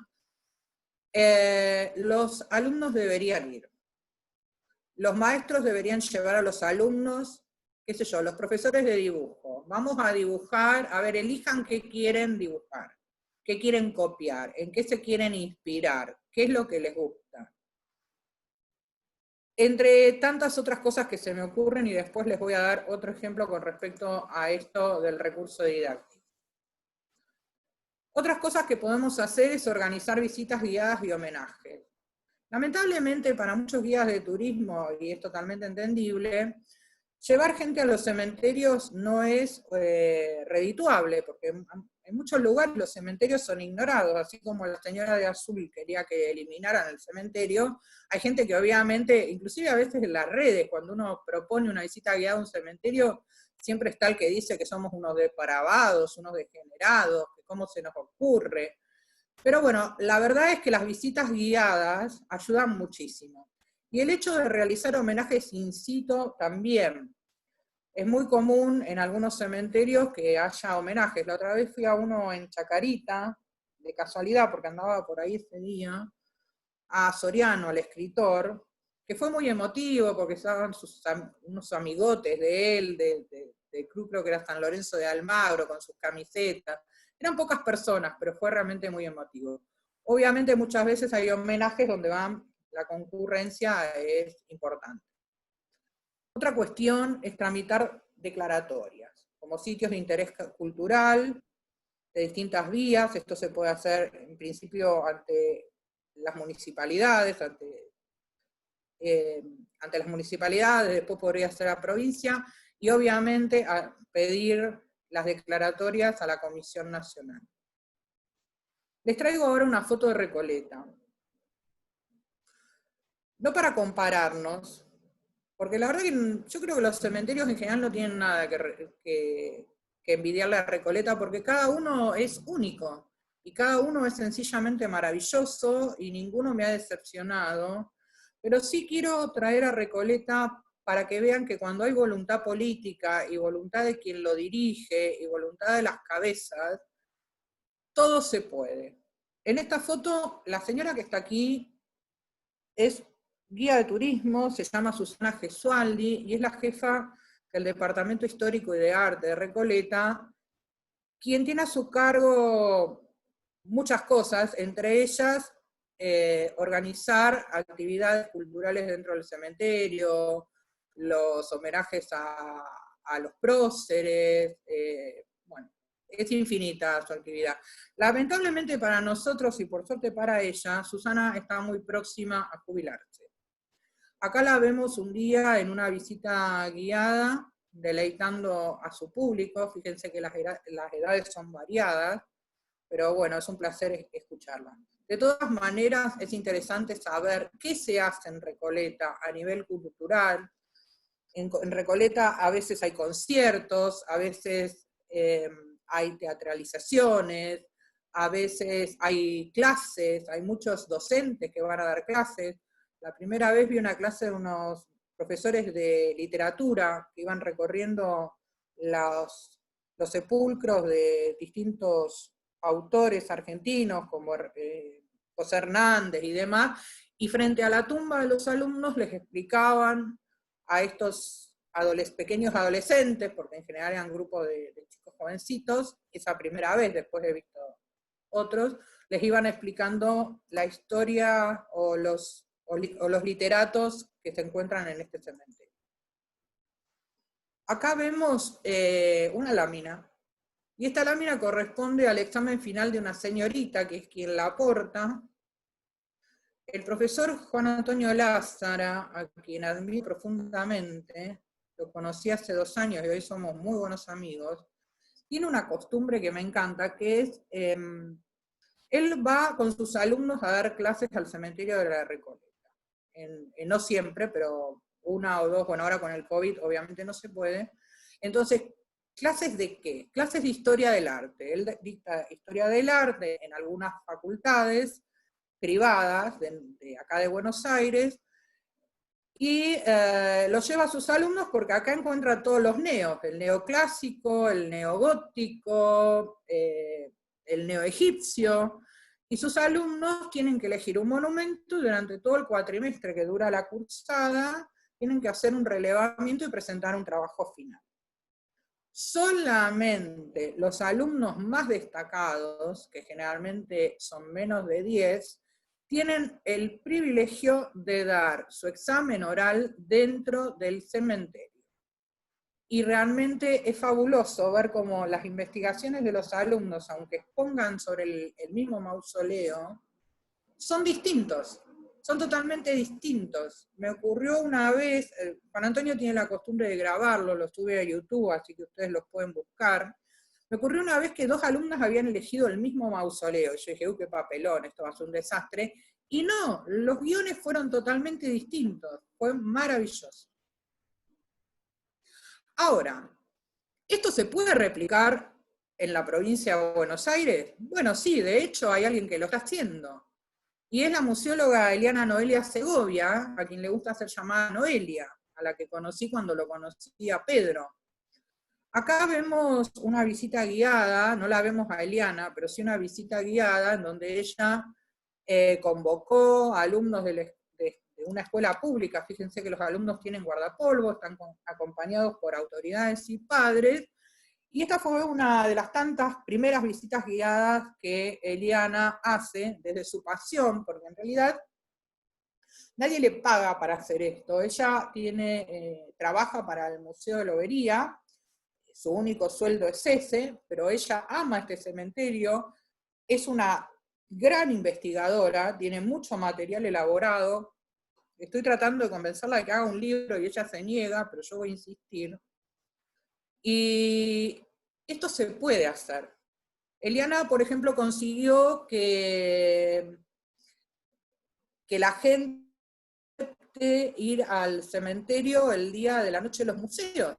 los alumnos deberían ir. Los maestros deberían llevar a los alumnos, qué sé yo, los profesores de dibujo. Vamos a dibujar, a ver, elijan qué quieren dibujar, qué quieren copiar, en qué se quieren inspirar, qué es lo que les gusta. Entre tantas otras cosas que se me ocurren, y después les voy a dar otro ejemplo con respecto a esto del recurso didáctico. Otras cosas que podemos hacer es organizar visitas guiadas y homenajes. Lamentablemente para muchos guías de turismo, y es totalmente entendible, llevar gente a los cementerios no es redituable, porque en muchos lugares los cementerios son ignorados, así como la señora de azul quería que eliminaran el cementerio. Hay gente que obviamente, inclusive a veces en las redes, cuando uno propone una visita guiada a un cementerio, siempre está el que dice que somos unos depravados, unos degenerados, que cómo se nos ocurre. Pero bueno, la verdad es que las visitas guiadas ayudan muchísimo. Y el hecho de realizar homenajes in situ también. Es muy común en algunos cementerios que haya homenajes. La otra vez fui a uno en Chacarita, de casualidad, porque andaba por ahí ese día, a Soriano, al escritor, que fue muy emotivo, porque estaban unos amigotes de él, de club, creo que era San Lorenzo de Almagro, con sus camisetas. Eran pocas personas, pero fue realmente muy emotivo. Obviamente muchas veces hay homenajes donde la concurrencia es importante. Otra cuestión es tramitar declaratorias, como sitios de interés cultural, de distintas vías. Esto se puede hacer en principio ante las municipalidades, ante las municipalidades, después podría ser a provincia, y obviamente a pedir las declaratorias a la Comisión Nacional. Les traigo ahora una foto de Recoleta. No para compararnos, porque la verdad que yo creo que los cementerios en general no tienen nada que envidiarle a Recoleta, porque cada uno es único, y cada uno es sencillamente maravilloso, y ninguno me ha decepcionado. Pero sí quiero traer a Recoleta para que vean que cuando hay voluntad política, y voluntad de quien lo dirige, y voluntad de las cabezas, todo se puede. En esta foto, la señora que está aquí es guía de turismo, se llama Susana Gesualdi, y es la jefa del Departamento Histórico y de Arte de Recoleta, quien tiene a su cargo muchas cosas, entre ellas organizar actividades culturales dentro del cementerio, los homenajes a los próceres, bueno, es infinita su actividad. Lamentablemente para nosotros, y por suerte para ella, Susana está muy próxima a jubilarse. Acá la vemos un día en una visita guiada, deleitando a su público. Fíjense que las edades son variadas, pero bueno, es un placer escucharla. De todas maneras, es interesante saber qué se hace en Recoleta a nivel cultural. En Recoleta a veces hay conciertos, a veces hay teatralizaciones, a veces hay clases, hay muchos docentes que van a dar clases. La primera vez vi una clase de unos profesores de literatura que iban recorriendo los sepulcros de distintos autores argentinos, como José Hernández y demás, y frente a la tumba de los alumnos les explicaban a estos pequeños adolescentes, porque en general eran grupos de chicos jovencitos, esa primera vez, después he visto otros, les iban explicando la historia o los literatos que se encuentran en este cementerio. Acá vemos una lámina, y esta lámina corresponde al examen final de una señorita, que es quien la aporta. El profesor Juan Antonio Lázara, a quien admiro profundamente, lo conocí hace 2 años y hoy somos muy buenos amigos, tiene una costumbre que me encanta, que es, él va con sus alumnos a dar clases al cementerio de la Recoleta. No siempre, pero 1 o 2, bueno, ahora con el COVID obviamente no se puede. Entonces, ¿clases de qué? Clases de historia del arte. Él dicta historia del arte en algunas facultades privadas de acá de Buenos Aires, y lo lleva a sus alumnos porque acá encuentra todos los neos, el neoclásico, el neogótico, el neoegipcio, y sus alumnos tienen que elegir un monumento y durante todo el cuatrimestre que dura la cursada, tienen que hacer un relevamiento y presentar un trabajo final. Solamente los alumnos más destacados, que generalmente son menos de 10, tienen el privilegio de dar su examen oral dentro del cementerio. Y realmente es fabuloso ver cómo las investigaciones de los alumnos, aunque expongan sobre el mismo mausoleo, son distintos, son totalmente distintos. Me ocurrió una vez, Juan Antonio tiene la costumbre de grabarlo, lo sube a YouTube, así que ustedes los pueden buscar. Me ocurrió una vez que 2 alumnas habían elegido el mismo mausoleo. Yo dije, uy, qué papelón, esto va a ser un desastre. Y no, los guiones fueron totalmente distintos, fue maravilloso. Ahora, ¿esto se puede replicar en la provincia de Buenos Aires? Bueno, sí, de hecho hay alguien que lo está haciendo. Y es la museóloga Eliana Noelia Segovia, a quien le gusta ser llamada Noelia, a la que conocí cuando lo conocí a Pedro. Acá vemos una visita guiada, no la vemos a Eliana, pero sí una visita guiada en donde ella convocó a alumnos de una escuela pública. Fíjense que los alumnos tienen guardapolvo, están acompañados por autoridades y padres, y esta fue una de las tantas primeras visitas guiadas que Eliana hace desde su pasión, porque en realidad nadie le paga para hacer esto. Ella trabaja para el Museo de Lobería, su único sueldo es ese, pero ella ama este cementerio, es una gran investigadora, tiene mucho material elaborado. Estoy tratando de convencerla de que haga un libro y ella se niega, pero yo voy a insistir. Y esto se puede hacer. Eliana, por ejemplo, consiguió que la gente ir al cementerio el día de la noche de los museos.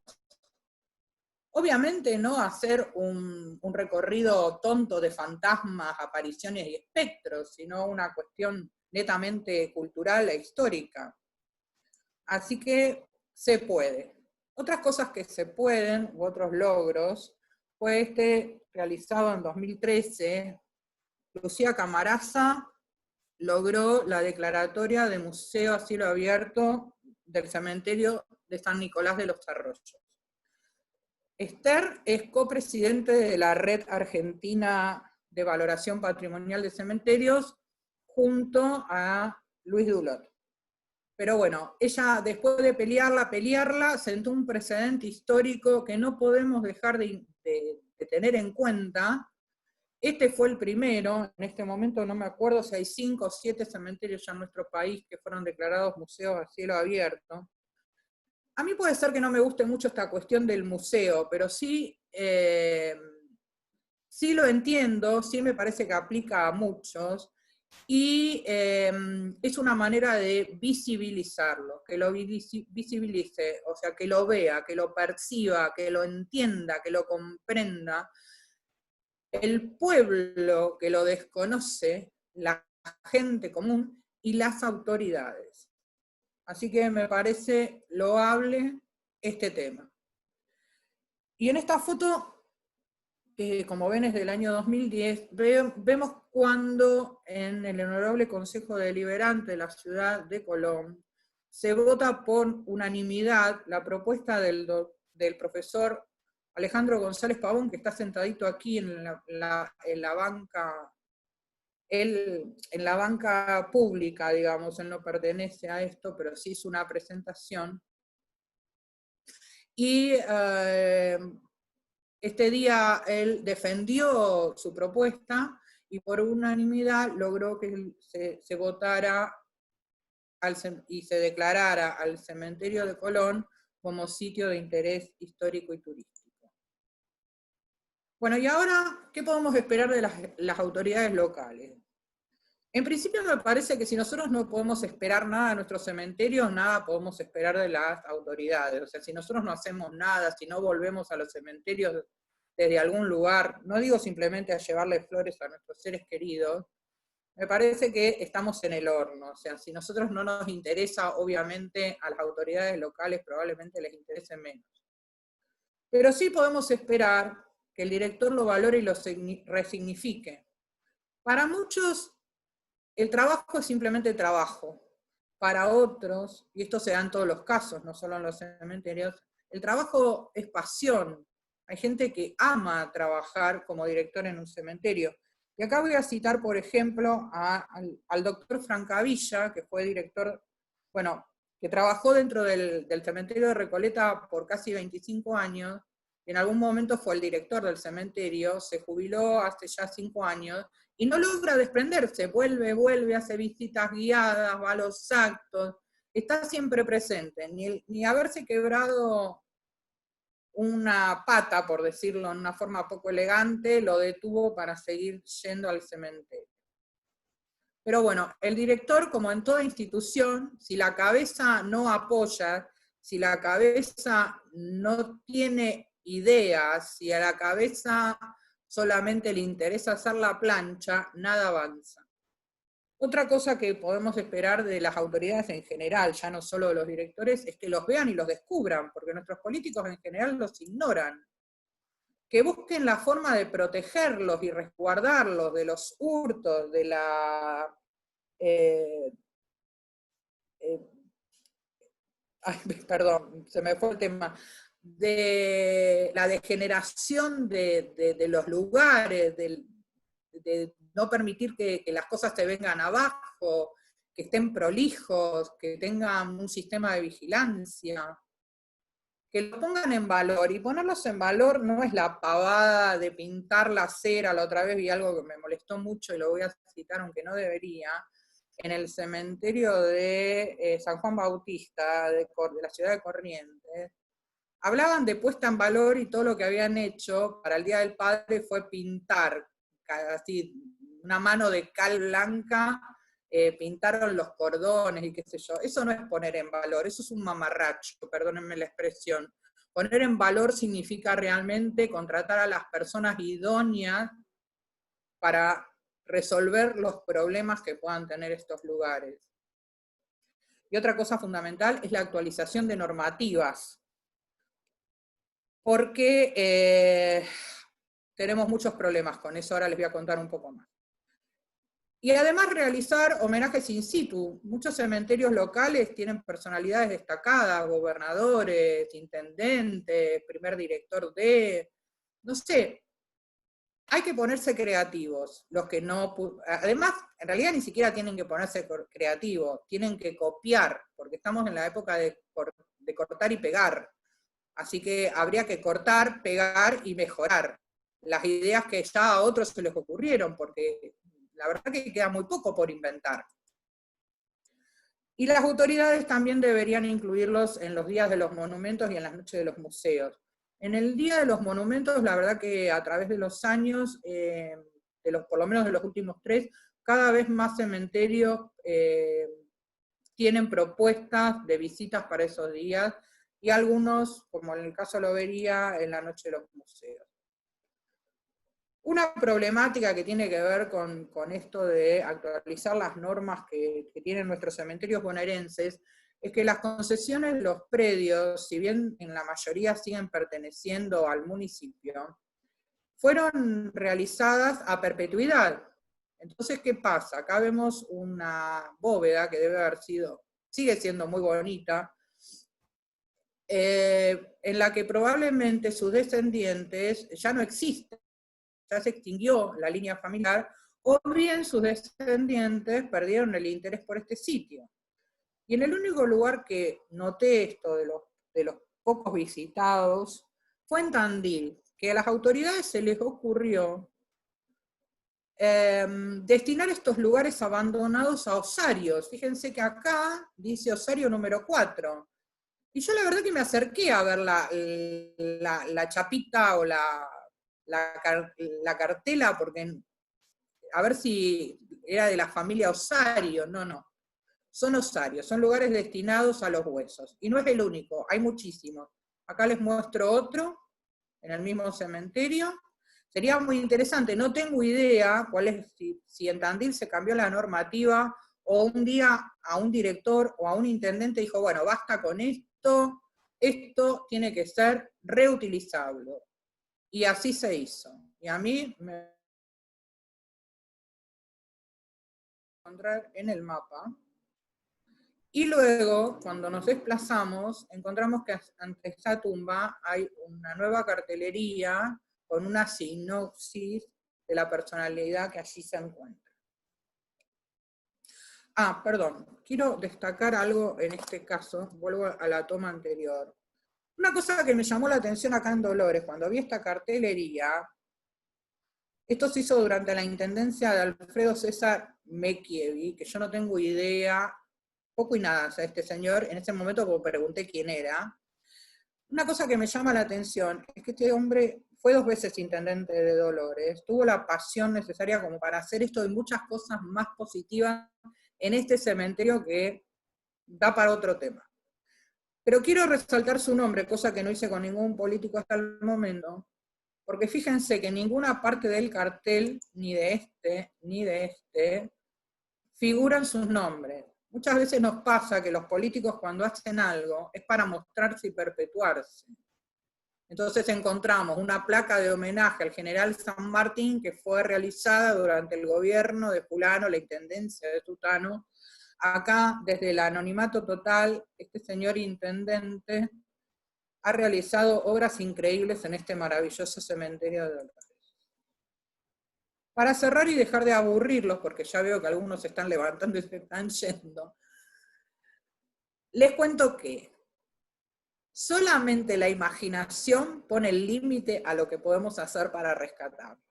Obviamente no hacer un recorrido tonto de fantasmas, apariciones y espectros, sino una cuestión netamente cultural e histórica. Así que se puede. Otras cosas que se pueden, u otros logros, fue realizado en 2013. Lucía Camarasa logró la declaratoria de museo a cielo abierto del cementerio de San Nicolás de los Arroyos. Esther es copresidente de la Red Argentina de Valoración Patrimonial de Cementerios, junto a Luis Dulot. Pero bueno, ella después de pelearla, sentó un precedente histórico que no podemos dejar de tener en cuenta. Este fue el primero, en este momento no me acuerdo si hay 5 o 7 cementerios ya en nuestro país que fueron declarados museos a cielo abierto. A mí puede ser que no me guste mucho esta cuestión del museo, pero sí, sí lo entiendo, sí me parece que aplica a muchos, y es una manera de visibilizarlo, que lo visibilice, o sea, que lo vea, que lo perciba, que lo entienda, que lo comprenda. El pueblo que lo desconoce, la gente común y las autoridades. Así que me parece loable este tema. Y en esta foto, como ven es del año 2010, vemos cuando en el Honorable Consejo Deliberante de la Ciudad de Colón se vota por unanimidad la propuesta del profesor Alejandro González Pavón, que está sentadito aquí en la banca. Él, en la banca pública, digamos, él no pertenece a esto, pero sí hizo una presentación. Y este día él defendió su propuesta y por unanimidad logró que se votara y se declarara al cementerio de Colón como sitio de interés histórico y turístico. Bueno, y ahora, ¿qué podemos esperar de las autoridades locales? En principio me parece que si nosotros no podemos esperar nada de nuestros cementerios, nada podemos esperar de las autoridades. O sea, si nosotros no hacemos nada, si no volvemos a los cementerios desde algún lugar, no digo simplemente a llevarle flores a nuestros seres queridos, me parece que estamos en el horno. O sea, si a nosotros no nos interesa, obviamente a las autoridades locales probablemente les interese menos. Pero sí podemos esperar que el director lo valore y lo resignifique. Para muchos, el trabajo es simplemente trabajo. Para otros, y esto se da en todos los casos, no solo en los cementerios, el trabajo es pasión. Hay gente que ama trabajar como director en un cementerio. Y acá voy a citar, por ejemplo, al doctor Francavilla, que fue director, bueno, que trabajó dentro del cementerio de Recoleta por casi 25 años, y en algún momento fue el director del cementerio, se jubiló hace ya 5 años, y no logra desprenderse, vuelve, hace visitas guiadas, va a los actos, está siempre presente, ni haberse quebrado una pata, por decirlo en una forma poco elegante, lo detuvo para seguir yendo al cementerio. Pero bueno, el director, como en toda institución, si la cabeza no apoya, si la cabeza no tiene ideas, si a la cabeza solamente le interesa hacer la plancha, nada avanza. Otra cosa que podemos esperar de las autoridades en general, ya no solo de los directores, es que los vean y los descubran, porque nuestros políticos en general los ignoran. Que busquen la forma de protegerlos y resguardarlos de los hurtos, de la... perdón, se me fue el tema, de la degeneración de los lugares, de no permitir que las cosas te vengan abajo, que estén prolijos, que tengan un sistema de vigilancia, que lo pongan en valor, y ponerlos en valor no es la pavada de pintar la cera. La otra vez vi algo que me molestó mucho y lo voy a citar aunque no debería, en el cementerio de San Juan Bautista, de la ciudad de Corrientes, hablaban de puesta en valor y todo lo que habían hecho para el Día del Padre fue pintar, así, una mano de cal blanca, pintaron los cordones y qué sé yo. Eso no es poner en valor, eso es un mamarracho, perdónenme la expresión. Poner en valor significa realmente contratar a las personas idóneas para resolver los problemas que puedan tener estos lugares. Y otra cosa fundamental es la actualización de normativas, porque tenemos muchos problemas con eso, ahora les voy a contar un poco más. Y además realizar homenajes in situ. Muchos cementerios locales tienen personalidades destacadas, gobernadores, intendentes, primer director de, no sé, hay que ponerse creativos. Los que no, además, en realidad ni siquiera tienen que ponerse creativos, tienen que copiar, porque estamos en la época de cortar y pegar. Así que habría que cortar, pegar y mejorar las ideas que ya a otros se les ocurrieron, porque la verdad que queda muy poco por inventar. Y las autoridades también deberían incluirlos en los días de los monumentos y en las noches de los museos. En el Día de los Monumentos, la verdad que a través de los años, por lo menos de los últimos 3, cada vez más cementerios tienen propuestas de visitas para esos días, y algunos, como en el caso lo vería, en la noche de los museos. Una problemática que tiene que ver con esto de actualizar las normas que tienen nuestros cementerios bonaerenses, es que las concesiones de los predios, si bien en la mayoría siguen perteneciendo al municipio, fueron realizadas a perpetuidad. Entonces, ¿qué pasa? Acá vemos una bóveda que debe haber sido, sigue siendo muy bonita, en la que probablemente sus descendientes ya no existen, ya se extinguió la línea familiar, o bien sus descendientes perdieron el interés por este sitio. Y en el único lugar que noté esto de los pocos visitados fue en Tandil, que a las autoridades se les ocurrió destinar estos lugares abandonados a osarios. Fíjense que acá dice osario número 4. Y yo la verdad que me acerqué a ver la chapita o la cartela, porque a ver si era de la familia Osario. No. Son osarios, son lugares destinados a los huesos. Y no es el único, hay muchísimos. Acá les muestro otro, en el mismo cementerio. sería muy interesante, no tengo idea cuál es, si en Tandil se cambió la normativa, o un día a un director o a un intendente dijo, bueno, basta con esto tiene que ser reutilizable. Y así se hizo. Y a mí me encontrar en el mapa. Y luego, cuando nos desplazamos, encontramos que ante esta tumba hay una nueva cartelería con una sinopsis de la personalidad que allí se encuentra. Ah, perdón, quiero destacar algo en este caso, vuelvo a la toma anterior. Una cosa que me llamó la atención acá en Dolores, cuando vi esta cartelería, esto se hizo durante la intendencia de Alfredo César Mekievi, que yo no tengo idea, poco y nada, o sea, este señor, en ese momento como pregunté quién era. Una cosa que me llama la atención es que este hombre fue 2 veces intendente de Dolores, tuvo la pasión necesaria como para hacer esto y muchas cosas más positivas en este cementerio que da para otro tema. Pero quiero resaltar su nombre, cosa que no hice con ningún político hasta el momento, porque fíjense que en ninguna parte del cartel, ni de este, figuran sus nombres. Muchas veces nos pasa que los políticos cuando hacen algo es para mostrarse y perpetuarse. Entonces encontramos una placa de homenaje al general San Martín que fue realizada durante el gobierno de fulano, la intendencia de Tutano. Acá, desde el anonimato total, este señor intendente ha realizado obras increíbles en este maravilloso cementerio de Dolores. Para cerrar y dejar de aburrirlos, porque ya veo que algunos se están levantando y se están yendo, les cuento que solamente la imaginación pone el límite a lo que podemos hacer para rescatarlos.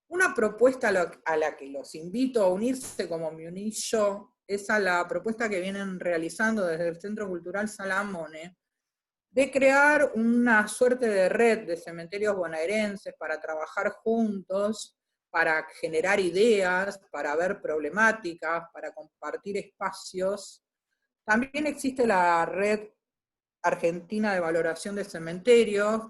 Una propuesta a la que los invito a unirse como me uní yo, es a la propuesta que vienen realizando desde el Centro Cultural Salamone, de crear una suerte de red de cementerios bonaerenses para trabajar juntos, para generar ideas, para ver problemáticas, para compartir espacios. También existe la red argentina de valoración de cementerios,